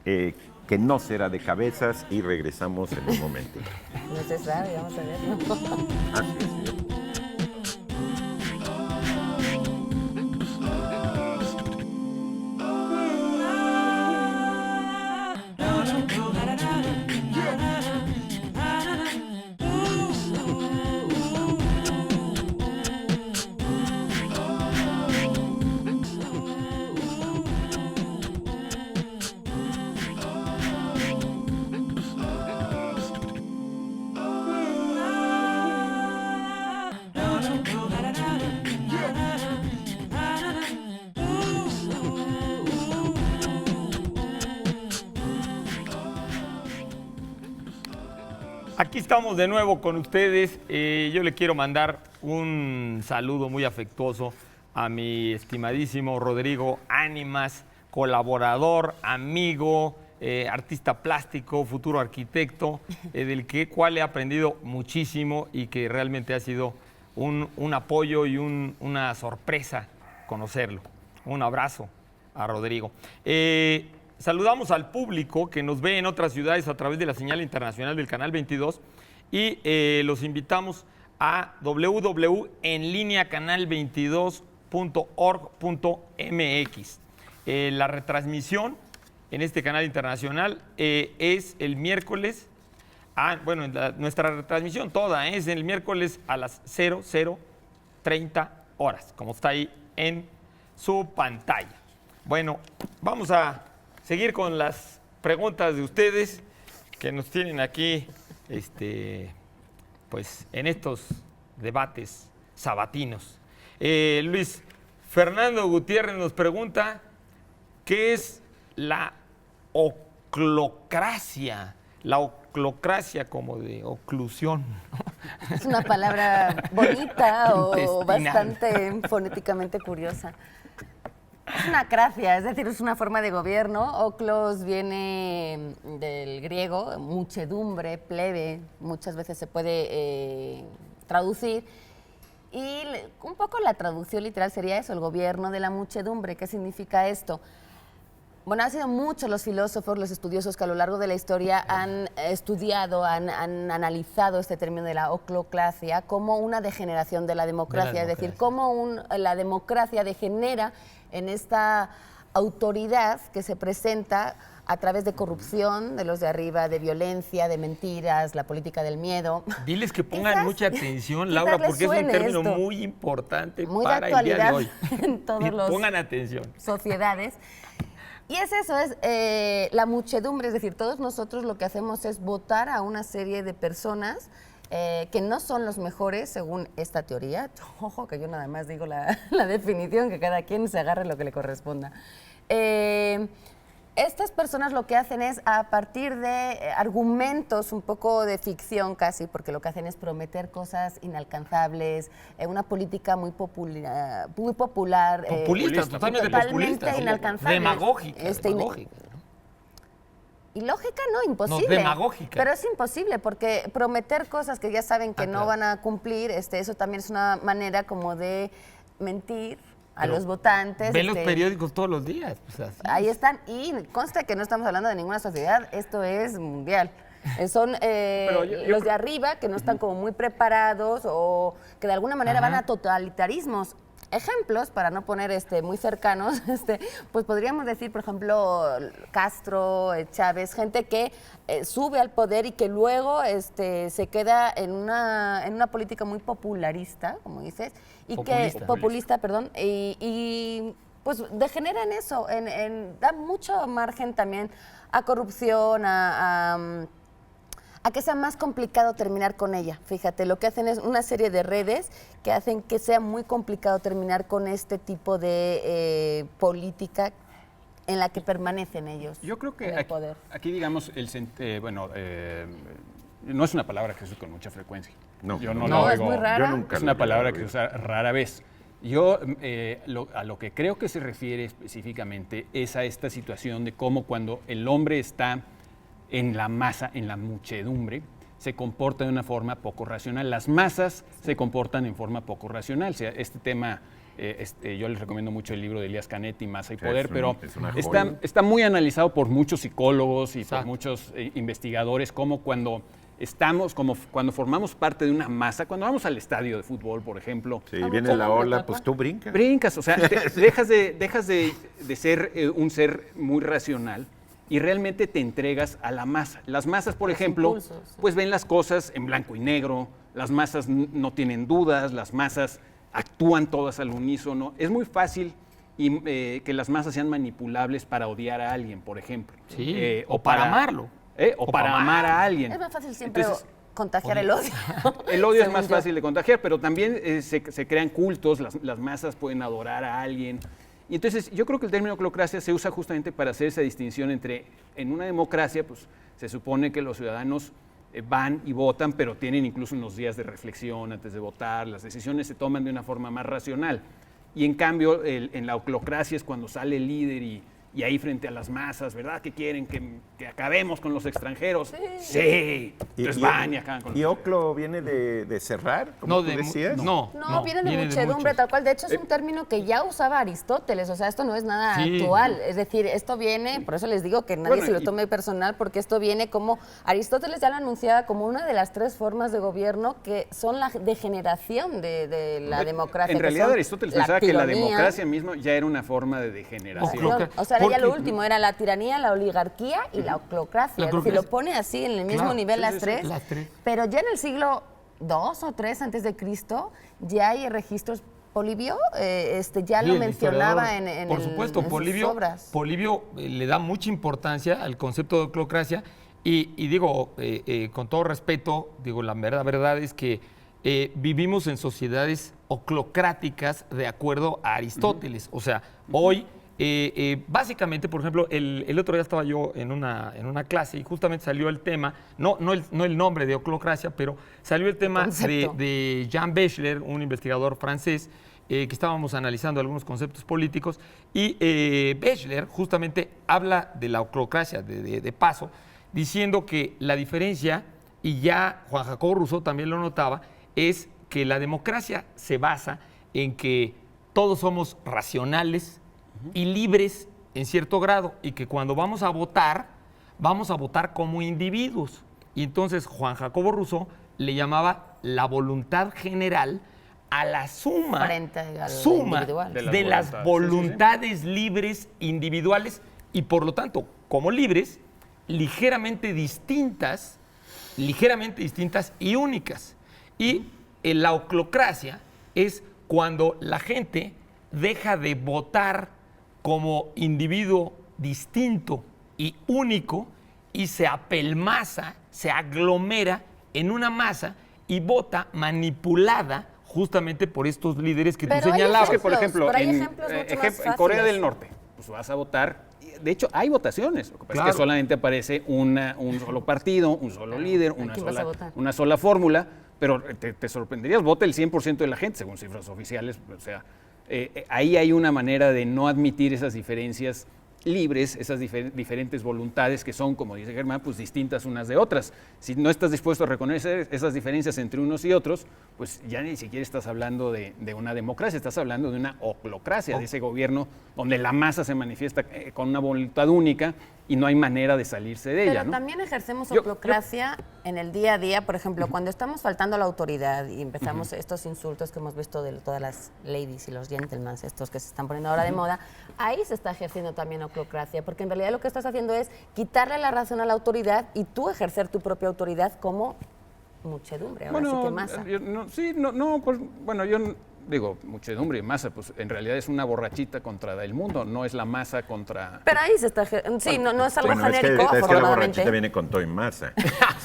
que no será de cabezas y regresamos en un momento. No se sabe, vamos a ver, ¿no? Así es. Aquí estamos de nuevo con ustedes. Yo le quiero mandar un saludo muy afectuoso a mi estimadísimo Rodrigo Ánimas, colaborador, amigo, artista plástico, futuro arquitecto, del cual he aprendido muchísimo y que realmente ha sido un apoyo y una sorpresa conocerlo. Un abrazo a Rodrigo. Saludamos al público que nos ve en otras ciudades a través de la señal internacional del Canal 22 y los invitamos a www.enlineacanal22.org.mx. La retransmisión en este canal internacional es el miércoles, nuestra retransmisión toda es el miércoles a las 00:30 horas, como está ahí en su pantalla. Bueno, vamos a seguir con las preguntas de ustedes que nos tienen aquí, pues, en estos debates sabatinos. Luis Fernando Gutiérrez nos pregunta, ¿qué es la oclocracia? La oclocracia como de oclusión. Es una palabra bonita o Intestinal. bastante fonéticamente curiosa. Es una cracia, es decir, es una forma de gobierno. Oclos viene del griego, muchedumbre, plebe, muchas veces se puede traducir. Y un poco la traducción literal sería eso, el gobierno de la muchedumbre. ¿Qué significa esto? Bueno, han sido muchos los filósofos, los estudiosos que a lo largo de la historia han estudiado, han analizado este término de la oclocracia como una degeneración de la democracia. Es decir, cómo la democracia degenera en esta autoridad que se presenta a través de corrupción de los de arriba, de violencia, de mentiras, la política del miedo. Diles que pongan Quizás- mucha atención, quizás Laura, les porque es un suene término esto. muy importante Muy de para el día de actualidad hoy. en todos los Pongan atención. sociedades. Y es eso, es la muchedumbre, es decir, todos nosotros lo que hacemos es votar a una serie de personas que no son los mejores según esta teoría. Ojo, que yo nada más digo la definición, que cada quien se agarre lo que le corresponda. Estas personas lo que hacen es, a partir de argumentos un poco de ficción casi, porque lo que hacen es prometer cosas inalcanzables, una política muy popular. Populistas, totalmente populistas. Inalcanzable. Demagógica. Demagógica. Ilógica, no, imposible. No, demagógica. Pero es imposible, porque prometer cosas que ya saben que no claro. van a cumplir, eso también es una manera como de mentir a Pero los votantes. Ve los periódicos todos los días. Pues así. Ahí están, y consta que no estamos hablando de ninguna sociedad, esto es mundial. Son yo los de arriba que no están como muy preparados o que de alguna manera van a totalitarismos. Ejemplos, para no poner muy cercanos, pues podríamos decir, por ejemplo, Castro, Chávez, gente que sube al poder y que luego se queda en una política muy popularista, como dices, y populista, perdón, y pues degenera en eso, da mucho margen también a corrupción, a que sea más complicado terminar con ella. Fíjate, lo que hacen es una serie de redes que hacen que sea muy complicado terminar con este tipo de política en la que permanecen ellos. Yo creo que en el poder. aquí digamos, no es una palabra que se usa con mucha frecuencia. No, Yo no, no lo es muy oigo. rara. Yo nunca Es lo una he palabra que oído. se usa rara vez. Yo a lo que creo que se refiere específicamente es a esta situación de cómo cuando el hombre está en la masa, en la muchedumbre, se comporta de una forma poco racional. Las masas se comportan en forma poco racional. O sea, este tema, yo les recomiendo mucho el libro de Elías Canetti, Masa y Poder, pero está muy analizado por muchos psicólogos y por muchos investigadores, como cuando cuando formamos parte de una masa, cuando vamos al estadio de fútbol, por ejemplo. Sí, viene la ola, pues tú brincas. Brincas, o sea, dejas de ser un ser muy racional y realmente te entregas a la masa. Las masas, por ejemplo, impulsos, sí. pues ven las cosas en blanco y negro, las masas no tienen dudas, las masas actúan todas al unísono. Es muy fácil que las masas sean manipulables para odiar a alguien, por ejemplo. Sí, o para amarlo. O para amar a alguien. Es más fácil siempre Entonces, contagiar el odio. el odio es según más yo. fácil de contagiar, pero también se crean cultos, las masas pueden adorar a alguien. Y entonces yo creo que el término oclocracia se usa justamente para hacer esa distinción entre, en una democracia, pues se supone que los ciudadanos van y votan, pero tienen incluso unos días de reflexión antes de votar, las decisiones se toman de una forma más racional. Y en cambio, en la oclocracia es cuando sale el líder y ahí frente a las masas, ¿verdad? Que quieren que acabemos con los extranjeros. Sí. Entonces van y acaban con los ¿Y extranjeros. oclo viene de cerrar, como tú decías? No, Viene de muchedumbre, muchos. tal cual. De hecho, es un término que ya usaba Aristóteles. O sea, esto no es nada Sí. actual. Es decir, esto viene, por eso les digo que nadie Bueno, se lo y- tome personal, porque esto viene como Aristóteles ya lo anunciaba como una de las 3 formas de gobierno que son la degeneración de la democracia. En que realidad son Aristóteles pensaba que la tiranía, democracia misma ya era una forma de degeneración. Oclocracia. o sea, era ya lo Porque- último, era la tiranía, la oligarquía y la oclocracia. La Es decir, oclocracia. lo pone así en el mismo Claro, nivel sí, las sí, sí. tres. Las tres. Pero ya en el siglo II o III antes de Cristo ya hay registros. Polibio ya Sí, lo el mencionaba historiador. Por supuesto, en sus Polibio, obras. Polibio le da mucha importancia al concepto de oclocracia y digo, con todo respeto, digo, la verdad es que vivimos en sociedades oclocráticas de acuerdo a Aristóteles. O sea, hoy, básicamente, por ejemplo, el otro día estaba yo en una clase y justamente salió el tema, no el nombre de oclocracia, pero salió el tema concepto. de Jean Bechler, un investigador francés, que estábamos analizando algunos conceptos políticos, y Bechler justamente habla de la oclocracia de paso, diciendo que la diferencia, y ya Juan Jacobo Rousseau también lo notaba, es que la democracia se basa en que todos somos racionales y libres en cierto grado, y que cuando vamos a votar como individuos. Y entonces Juan Jacobo Rousseau le llamaba la voluntad general a la suma, Frente al suma individual. de las voluntades libres individuales y por lo tanto, como libres, ligeramente distintas y únicas. Y la oclocracia es cuando la gente deja de votar como individuo distinto y único y se apelmaza, se aglomera en una masa y vota manipulada justamente por estos líderes que Pero tú hay señalabas. Es que, por ejemplo, Pero hay en, ejemplos mucho más en Corea fáciles. del Norte, pues vas a votar. De hecho, hay votaciones. Lo que pasa es Claro. que solamente aparece un solo partido, un solo líder, quién vas a votar? una sola fórmula, pero te sorprenderías, vota el 100% de la gente, según cifras oficiales. O sea, ahí hay una manera de no admitir esas diferencias libres, esas diferentes voluntades que son, como dice Germán, pues distintas unas de otras. Si no estás dispuesto a reconocer esas diferencias entre unos y otros, pues ya ni siquiera estás hablando de una democracia, estás hablando de una oclocracia, de ese gobierno donde la masa se manifiesta con una voluntad única y no hay manera de salirse de ella, Pero ¿no? también ejercemos Yo- oclocracia en el día a día, por ejemplo, cuando estamos faltando a la autoridad y empezamos estos insultos que hemos visto de todas las ladies y los gentlemen, estos que se están poniendo ahora de moda, ahí se está ejerciendo también oclocracia, porque en realidad lo que estás haciendo es quitarle la razón a la autoridad y tú ejercer tu propia autoridad como muchedumbre, ahora sí que masa. Yo digo, muchedumbre y masa, pues en realidad es una borrachita contra el mundo, no es la masa contra... Pero ahí se está sí, no es algo Bueno, es que genérico, la afortunadamente. borrachita viene con todo y masa.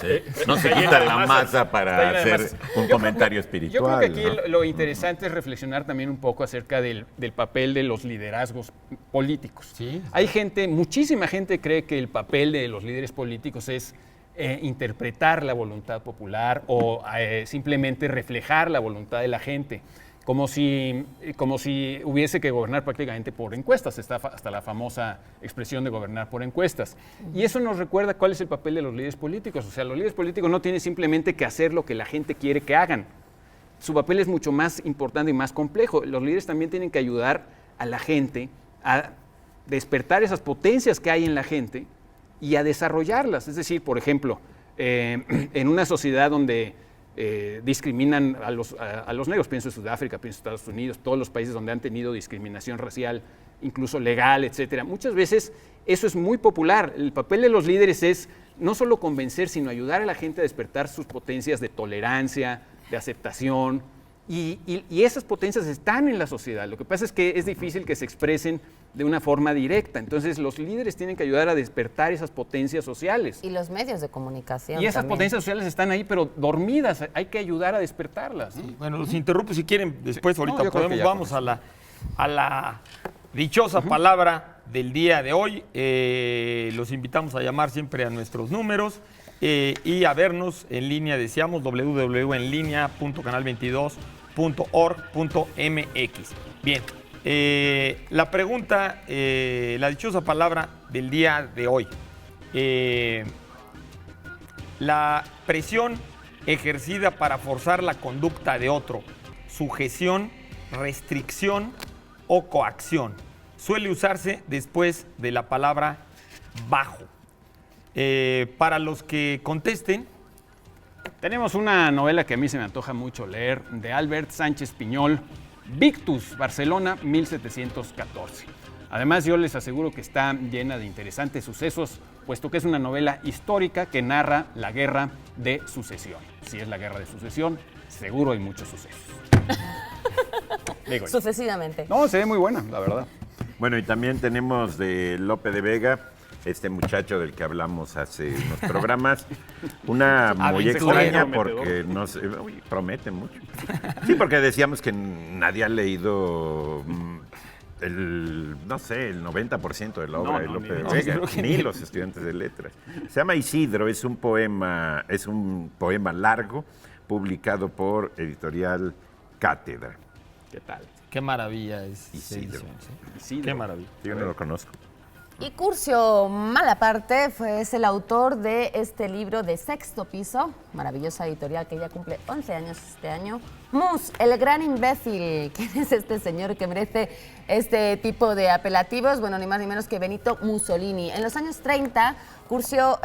¿sí? No se Está llena quita de la masas, masa está para llena de hacer masas. un comentario espiritual. Yo creo que aquí ¿no? lo interesante es reflexionar también un poco acerca del papel de los liderazgos políticos. Sí. Hay gente, muchísima gente cree que el papel de los líderes políticos es interpretar la voluntad popular o simplemente reflejar la voluntad de la gente. como si hubiese que gobernar prácticamente por encuestas. Está hasta la famosa expresión de gobernar por encuestas. Y eso nos recuerda cuál es el papel de los líderes políticos. O sea, los líderes políticos no tienen simplemente que hacer lo que la gente quiere que hagan. Su papel es mucho más importante y más complejo. Los líderes también tienen que ayudar a la gente a despertar esas potencias que hay en la gente y a desarrollarlas. Es decir, por ejemplo, en una sociedad donde discriminan a los negros, pienso en Sudáfrica, pienso en Estados Unidos, todos los países donde han tenido discriminación racial, incluso legal, etcétera. Muchas veces eso es muy popular. El papel de los líderes es no solo convencer, sino ayudar a la gente a despertar sus potencias de tolerancia, de aceptación, y esas potencias están en la sociedad. Lo que pasa es que es difícil que se expresen de una forma directa. Entonces, los líderes tienen que ayudar a despertar esas potencias sociales. Y los medios de comunicación Y esas también. potencias sociales están ahí, pero dormidas. Hay que ayudar a despertarlas, ¿no? Sí, bueno, los interrumpo si quieren, después Sí. ahorita No, yo creo que podemos, ya vamos a la dichosa palabra del día de hoy. Los invitamos a llamar siempre a nuestros números y a vernos en línea, decíamos, www.enlinea.canal22.org.mx. Bien, la pregunta, la dichosa palabra del día de hoy. La presión ejercida para forzar la conducta de otro, sujeción, restricción o coacción, suele usarse después de la palabra bajo. Para los que contesten, Tenemos una novela que a mí se me antoja mucho leer, de Albert Sánchez Piñol, Victus, Barcelona, 1714. Además, yo les aseguro que está llena de interesantes sucesos, puesto que es una novela histórica que narra la guerra de sucesión. Si es la guerra de sucesión, seguro hay muchos sucesos. Digo yo. Sucesivamente. No, se ve muy buena, la verdad. Bueno, y también tenemos de Lope de Vega, este muchacho del que hablamos hace unos programas, una muy aventurero, extraña prometedor. porque no sé, uy, promete mucho. Sí, porque decíamos que nadie ha leído el 90% de la obra No, de no, Lope ni- de no, Vega, creo que ni ni- los estudiantes de letras. Se llama Isidro, es un poema largo publicado por Editorial Cátedra. ¿Qué tal? qué maravilla es Isidro. esa edición, ¿sí? Isidro. Qué maravilla. Yo no lo conozco. Y Curcio Malaparte es el autor de este libro de Sexto Piso, maravillosa editorial que ya cumple 11 años este año. Mus, el gran imbécil. ¿Quién es este señor que merece este tipo de apelativos? Bueno, ni más ni menos que Benito Mussolini. En los años 30, Curcio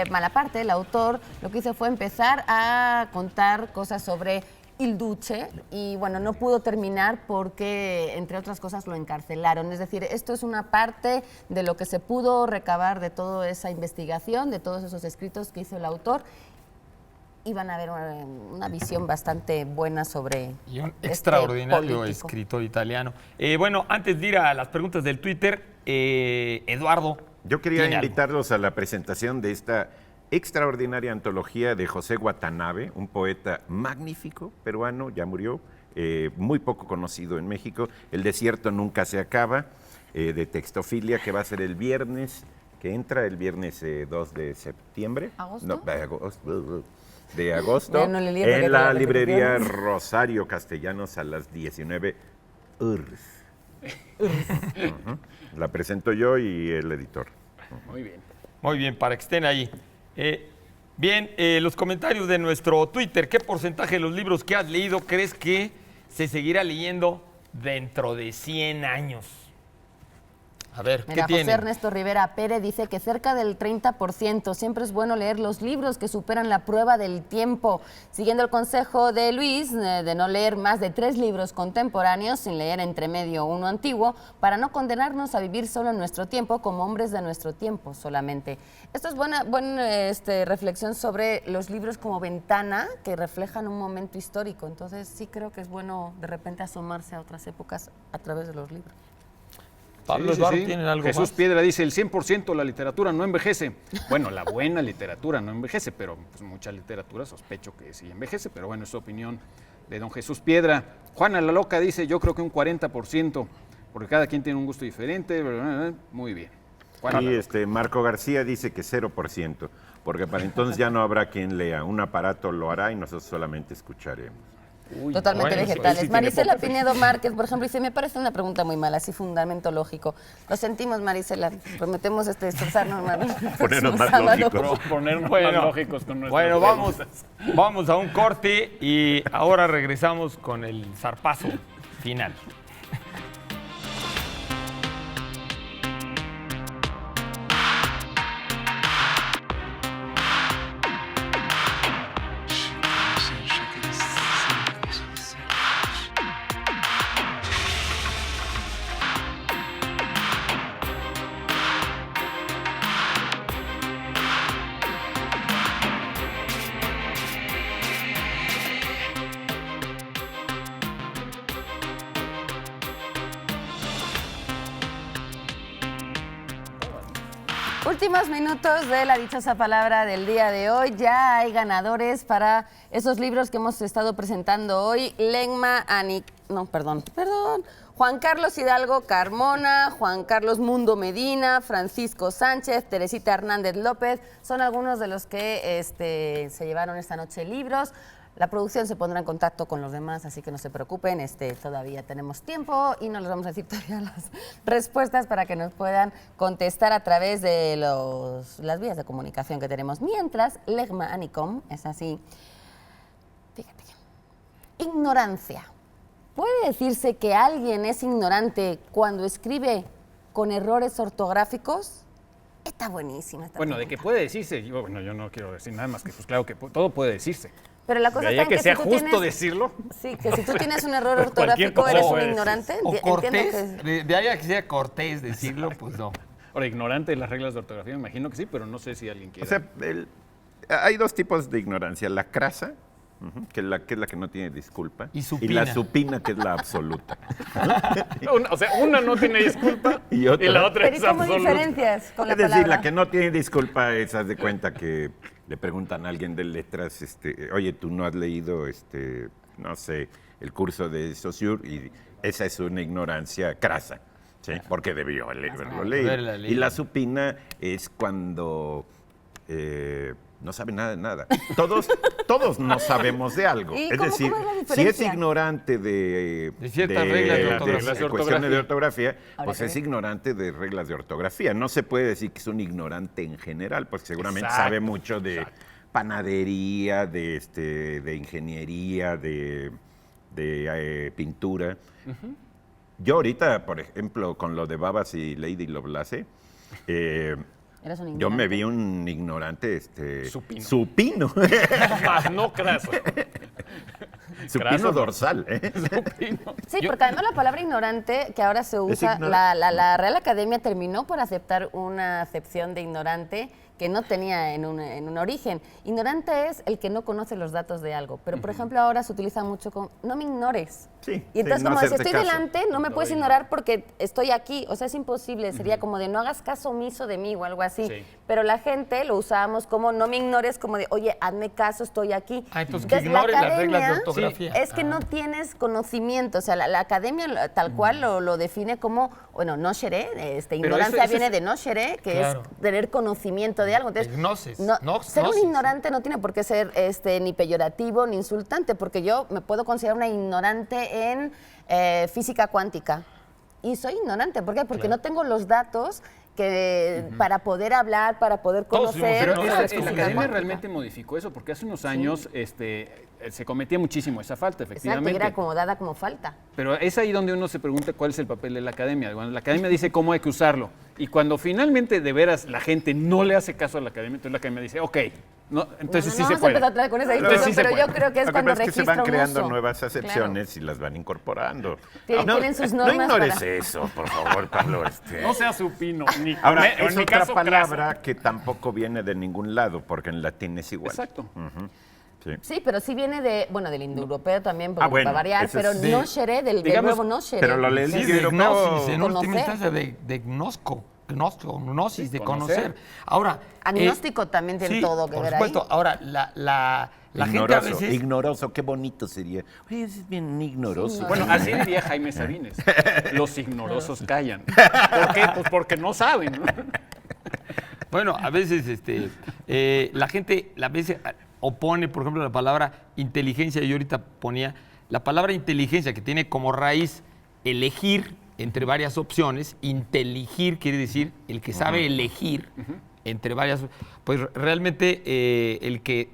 Malaparte, el autor, lo que hizo fue empezar a contar cosas sobre Il Duce y bueno, no pudo terminar porque, entre otras cosas, lo encarcelaron. Es decir, esto es una parte de lo que se pudo recabar de toda esa investigación, de todos esos escritos que hizo el autor. Y van a ver una visión bastante buena sobre Y un este extraordinario político. escritor italiano. Bueno, antes de ir a las preguntas del Twitter, Eduardo. Yo quería ¿tiene algo? invitarlos a la presentación de esta extraordinaria antología de José Watanabe, un poeta magnífico, peruano, ya murió, muy poco conocido en México. El desierto nunca se acaba, de Textofilia, que va a ser el viernes, que entra el viernes 2 de septiembre. ¿Agosto? No, de agosto, Ya no le líes, porque en la te librería repeticiones. Rosario Castellanos a las 19 horas. Ujú. La presento yo y el editor. Muy bien. Muy bien, para que estén ahí. Bien, los comentarios de nuestro Twitter. ¿Qué porcentaje de los libros que has leído crees que se seguirá leyendo dentro de 100 años? A ver, Mira, ¿qué José tiene? Ernesto Rivera Pérez dice que cerca del 30%. Siempre es bueno leer los libros que superan la prueba del tiempo. Siguiendo el consejo de Luis de no leer más de 3 libros contemporáneos, sin leer entre medio uno antiguo, para no condenarnos a vivir solo en nuestro tiempo como hombres de nuestro tiempo solamente. Esto es buena reflexión sobre los libros como ventana que reflejan un momento histórico. Entonces sí creo que es bueno de repente asomarse a otras épocas a través de los libros. Pablo Sí, sí, Eduardo, sí. ¿tienen algo Jesús más? Piedra dice, el 100% la literatura no envejece. Bueno, la buena literatura no envejece, pero pues, mucha literatura sospecho que sí envejece, pero bueno, es su opinión de don Jesús Piedra. Juana la Loca dice, yo creo que un 40%, porque cada quien tiene un gusto diferente. Muy bien. Juana Y la Loca. Marco García dice que 0%, porque para entonces ya no habrá quien lea. Un aparato lo hará y nosotros solamente escucharemos. totalmente bueno, vegetales. sí tiene Marisela poca Pinedo Márquez, por ejemplo, dice, me parece una pregunta muy mala, así fundamento lógico. Lo sentimos, Marisela, prometemos esforzarnos más. Ponernos más Sábado. lógicos. Ponernos Bueno, más lógicos con nuestras Bueno, preguntas. vamos a un corte y ahora regresamos con el zarpazo final. Últimos minutos de la dichosa palabra del día de hoy. Ya hay ganadores para esos libros que hemos estado presentando hoy. Juan Carlos Hidalgo Carmona, Juan Carlos Mundo Medina, Francisco Sánchez, Teresita Hernández López. Son algunos de los que se llevaron esta noche libros. La producción se pondrá en contacto con los demás, así que no se preocupen, todavía tenemos tiempo y no les vamos a decir todavía las respuestas para que nos puedan contestar a través de las vías de comunicación que tenemos. Mientras, Legma Anicom es así. Fíjate. Ignorancia. ¿Puede decirse que alguien es ignorante cuando escribe con errores ortográficos? Está buenísima esta Bueno, de pregunta. que puede decirse, yo no quiero decir nada más que, pues claro que todo puede decirse. Pero la cosa De ahí está a en que que sea si tú justo tienes... decirlo. Sí, que si tú tienes un error Cualquier ortográfico, cosa eres un puede ignorante. O Entiendo cortés, que... de ahí a que sea cortés decirlo, pues no. Ahora, ignorante de las reglas de ortografía, me imagino que sí, pero no sé si alguien quiere. O sea, hay dos tipos de ignorancia. La crasa, que es la que no tiene disculpa. Y supina. la supina, que es la absoluta. Una no tiene disculpa Y y, otra. la otra Pero ¿y es cómo absoluta. diferencias con la Es decir, palabra? la que no tiene disculpa es, haz de cuenta que le preguntan a alguien de letras, oye, tú no has leído, no sé, el curso de Saussure, y esa es una ignorancia crasa, ¿sí? Porque debió haberlo leído. Haberla leído. Y la supina es cuando no sabe nada de nada. Todos no sabemos de algo. ¿Y Es cómo decir, es la si es diferencia? ignorante de ciertas reglas de ortografía. cuestiones de ortografía, Ahora pues que es ve. ignorante de reglas de ortografía. No se puede decir que es un ignorante en general, porque seguramente Exacto, sabe mucho de panadería, de ingeniería, de pintura. Yo ahorita, por ejemplo, con lo de Babas y Lady Lovelace, Eres un yo me ignorante. vi un ignorante Supino. supino. Más no craso. Supino Craso. dorsal. Sí, porque además la palabra ignorante que ahora se usa, ignorante. la Real Academia terminó por aceptar una acepción de ignorante que no tenía en un origen. Ignorante es el que no conoce los datos de algo, pero por ejemplo ahora se utiliza mucho con no me ignores. Sí, Y entonces sí, no como si hacerte estoy caso. delante, no me puedes ignorar porque estoy aquí, o sea, es imposible, sería como de no hagas caso omiso de mí o algo así. Sí. Pero la gente lo usábamos como no me ignores, como de, oye, hazme caso, estoy aquí. Ah, entonces que la ignore las reglas de academia ortografía. Es que no tienes conocimiento, o sea, la academia tal cual lo define como, bueno, no sheré, ignorancia eso es- viene de no sheré, que Claro. es tener conocimiento de algo. Entonces, Gnosis, ser un gnosis. ignorante no tiene por qué ser ni peyorativo ni insultante, porque yo me puedo considerar una ignorante en física cuántica. Y soy ignorante, ¿por qué? Porque no tengo los datos que para poder hablar, para poder Todos somos conocer. Pero ignorantes. la física academia cuántica. realmente modificó eso, porque hace unos años se cometía muchísimo esa falta, Exacto, y efectivamente. era como dada como falta. Pero es ahí donde uno se pregunta cuál es el papel de la academia. Cuando la academia dice cómo hay que usarlo. Y cuando finalmente de veras la gente no le hace caso a la academia, entonces la academia dice, ok, no, entonces sí no se vamos a puede. empezar otra vez con esa Entonces discusión, sí se pero puede. yo creo que es Lo que cuando pasa es que se registra van un creando uso. nuevas acepciones y las van incorporando. Tienen sus normas No ignores para- eso, por favor, Carlos. No sea supino, ni Ahora, o es en mi otra caso, palabra craso. que tampoco viene de ningún lado, porque en latín es igual. Exacto. Sí. Sí, pero sí viene del indoeuropeo también, porque bueno, va a variar, eso pero es- no sheré, del digamos, nuevo no sheré. pero lo lees Sí, Sí, de europeo. gnosis, en Conocer. última instancia de gnosis, de conocer. conocer. Ahora, Agnóstico también tiene todo que por ver supuesto. ahí. Ahora, la gente a Ignoroso, veces... ignoroso, qué bonito sería. Oye, es bien ignoroso. Bueno, así diría Jaime Sabines. Los ignorosos callan. ¿Por qué? Pues porque no saben. ¿no? Bueno, a veces la gente a veces opone, por ejemplo, la palabra inteligencia. Yo ahorita ponía la palabra inteligencia, que tiene como raíz elegir entre varias opciones, inteligir quiere decir el que sabe elegir entre varias, pues realmente el que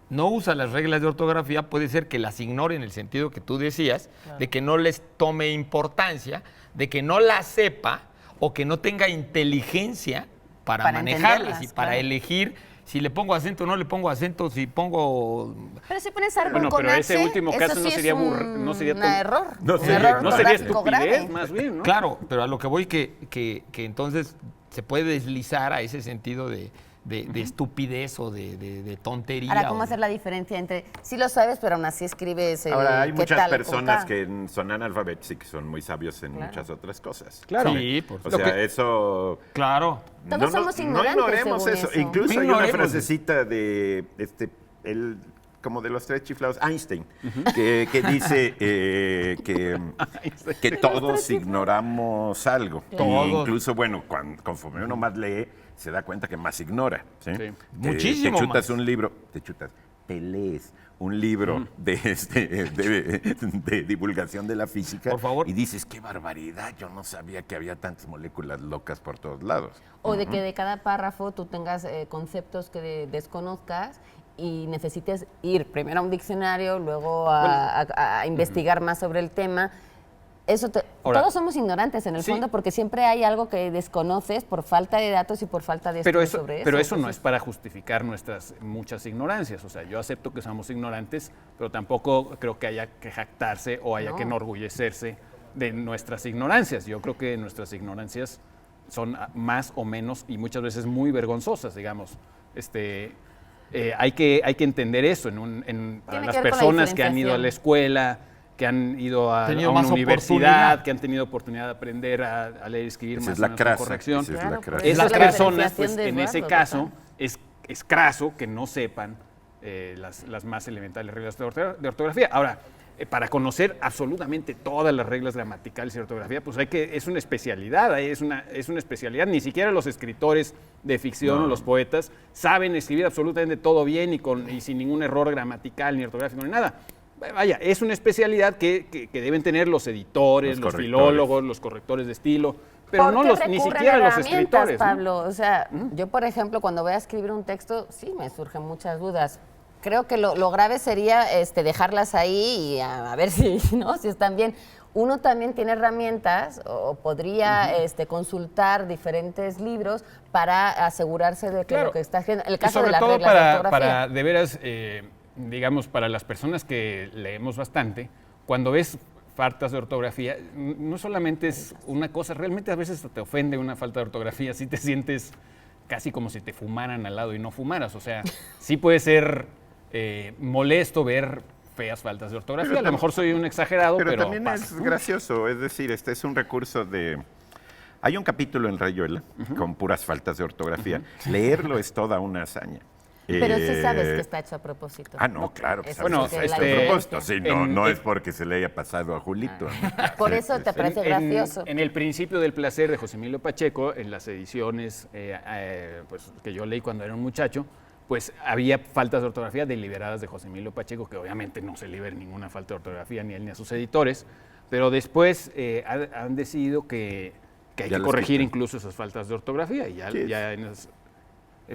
no usa las reglas de ortografía puede ser que las ignore en el sentido que tú decías, de que no les tome importancia, de que no las sepa o que no tenga inteligencia para manejarlas y para elegir si le pongo acento o no le pongo acento, si pongo... Pero si pones árbol Bueno, con pero H, ese último caso eso no sí sería un error. No un sería- error No sería ortográfico grave. estupidez, más bien, ¿no? Claro, pero a lo que voy que entonces se puede deslizar a ese sentido de estupidez o de tontería. Ahora, ¿cómo o- hacer la diferencia entre sí lo sabes, pero aún así escribes el Ahora, hay ¿qué muchas tal? personas Con K? que son analfabetos y que son muy sabios en muchas otras cosas. Claro. Sí, por O supuesto. sea, eso... Claro. Todos somos ignorantes, No ignoremos según eso. eso. Incluso No hay una ignoremos. frasecita de como de los tres chiflados, Einstein, que dice que todos ignoramos algo. Todos. Y incluso, bueno, conforme uno más lee, se da cuenta que más ignora. ¿sí? Sí. Muchísimo Te chutas más. un libro, te lees un libro de divulgación de la física Por favor. y dices, qué barbaridad, yo no sabía que había tantas moléculas locas por todos lados. O de que de cada párrafo tú tengas conceptos que desconozcas y necesites ir primero a un diccionario, luego a investigar más sobre el tema. Ahora, Todos somos ignorantes en el sí. fondo porque siempre hay algo que desconoces por falta de datos y por falta de Pero estudio eso, sobre eso. pero eso no es Entonces, para justificar nuestras muchas ignorancias. O sea, yo acepto que somos ignorantes, pero tampoco creo que haya que jactarse o haya que enorgullecerse de nuestras ignorancias. Yo creo que nuestras ignorancias son más o menos y muchas veces muy vergonzosas, digamos. Hay que entender eso para Tiene las que ver con la personas que han ido a la diferenciación. escuela, que han ido a Tenido una más universidad, oportunidad. que han tenido oportunidad de aprender a leer y escribir Esa más es o la menos con crasa. corrección. Esa es la Claro, crasa. por eso. Esas es la personas, diferenciación pues de en ese Eduardo, caso, total. es craso que no sepan las más elementales reglas de ortografía. Ahora, para conocer absolutamente todas las reglas gramaticales y de ortografía, pues es una especialidad, es una especialidad. Ni siquiera los escritores de ficción o los poetas saben escribir absolutamente todo bien y sin ningún error gramatical ni ortográfico ni nada. Vaya, es una especialidad que deben tener los editores, los correctores. filólogos, los correctores de estilo, pero no ¿Por qué ni recurren siquiera a los herramientas, escritores. ¿no? Pablo? O sea, yo, por ejemplo, cuando voy a escribir un texto, sí me surgen muchas dudas. Creo que lo grave sería dejarlas ahí y a ver si están bien. Uno también tiene herramientas o podría consultar diferentes libros para asegurarse de que Claro. lo que está escribiendo, en el Y caso de sobre las todo reglas de ortografía. para de veras, digamos, para las personas que leemos bastante, cuando ves faltas de ortografía, no solamente es una cosa, realmente a veces te ofende una falta de ortografía, sí te sientes casi como si te fumaran al lado y no fumaras. O sea, sí puede ser molesto ver feas faltas de ortografía. Pero A lo mejor soy un exagerado, pero también pasa, es ¿no? gracioso, es decir, este es un recurso de... Hay un capítulo en Rayuela con puras faltas de ortografía. Leerlo es toda una hazaña. Pero sí sabes que está hecho a propósito. No, claro. Que Eso sabes Bueno, que es está la hecho a diferencia. propósito. Sí, En- no en- es porque se le haya pasado a Julito. Por eso te parece gracioso. En El Principio del Placer de José Emilio Pacheco, en las ediciones pues, que yo leí cuando era un muchacho, pues había faltas de ortografía deliberadas de José Emilio Pacheco, que obviamente no se libera ninguna falta de ortografía ni a él ni a sus editores, pero después han decidido que hay Ya que las corregir quitan. incluso esas faltas de ortografía. Y Sí.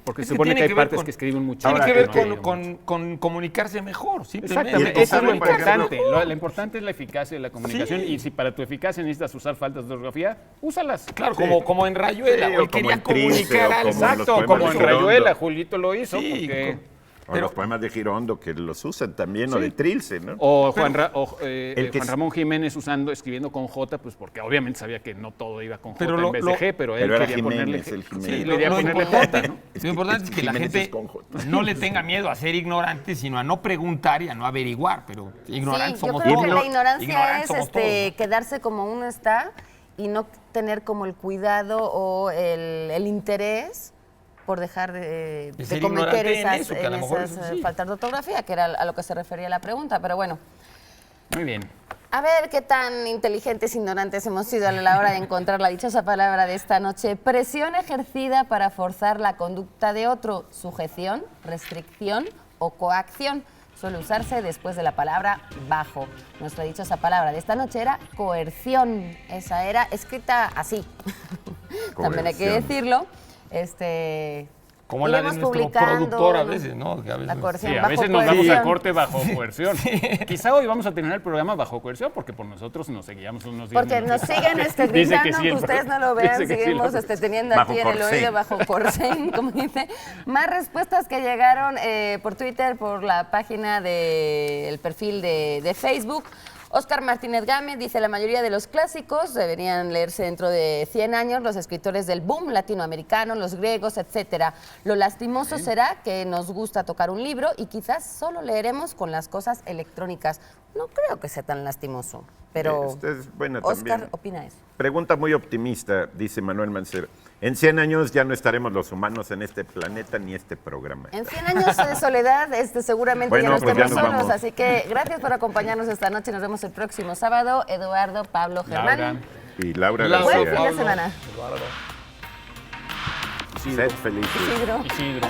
porque Es se que supone tiene que hay que ver partes con- que escriben un muchacho. Tiene que Ahora, ver no llegan mucho. con comunicarse mejor, simplemente. Exactamente, Y eso es lo entonces, por ejemplo, importante. Lo importante es la eficacia de la comunicación Sí. y si para tu eficacia necesitas usar faltas de ortografía, úsalas. Claro, Sí. como en Rayuela, Sí, hoy o como quería en Trilce, comunicar o algo. como en los Exacto, poemas como de en Girondo. Rayuela, Julito lo hizo. Sí, porque- O los poemas de Girondo que los usan también, o Sí. de Trilce, ¿no? O Juan, el que Juan Ramón Jiménez escribiendo con J, pues porque obviamente sabía que no todo iba con J Pero en vez de G, pero él Pero era quería ponerle Jiménez, el G. Jiménez. Sí, Lo- quería lo ponerle importante- J, ¿no? Lo importante es que la Jiménez gente es con J. no le tenga miedo a ser ignorante, sino a no preguntar y a no averiguar, pero ignorantes Sí, yo somos creo todos. que la ignorancia Ignorantes es somos todos, ¿no? quedarse como uno está y no tener como el cuidado o el interés por dejar de ser cometer ignorante en esas, eso, que a lo mejor eso sí. faltas de ortografía, que era a lo que se refería la pregunta. Pero bueno, Muy bien. a ver qué tan inteligentes, ignorantes hemos sido a la hora de encontrar la dichosa palabra de esta noche. Presión ejercida para forzar la conducta de otro, sujeción, restricción o coacción. suele usarse después de la palabra bajo. Nuestra dichosa palabra de esta noche era coerción. Esa era escrita así. También hay que Coerción. decirlo. Como la de iremos nuestro publicando productor a veces, ¿no? Que a veces la coerción Sí, a bajo veces nos coerción. vamos a corte bajo coerción. Quizá hoy vamos a terminar el programa bajo coerción porque por nosotros nos seguíamos unos 10 Porque nos minutos. siguen Dice gritando, que sí, que ustedes no lo vean, dice que sí, seguimos lo- teniendo Bajo aquí en el corsé. oído bajo corsé, como dice. Más respuestas que llegaron por Twitter, por la página del perfil de Facebook. Óscar Martínez Gámez dice, la mayoría de los clásicos deberían leerse dentro de 100 años, los escritores del boom latinoamericano, los griegos, etcétera. Lo lastimoso será que nos gusta tocar un libro y quizás solo leeremos con las cosas electrónicas. No creo que sea tan lastimoso, pero Usted es buena Óscar también. opina eso. Pregunta muy optimista, dice Manuel Mancera. En 100 años ya no estaremos los humanos en este planeta ni este programa. En 100 años de soledad, seguramente Bueno, ya no pues ya estemos nos solos, vamos. así que gracias por acompañarnos esta noche. Nos vemos el próximo sábado. Eduardo, Pablo, Laura, Germán. Y Laura Laura, Buen García. fin de semana. Eduardo. Sed felices. Isidro. Isidro.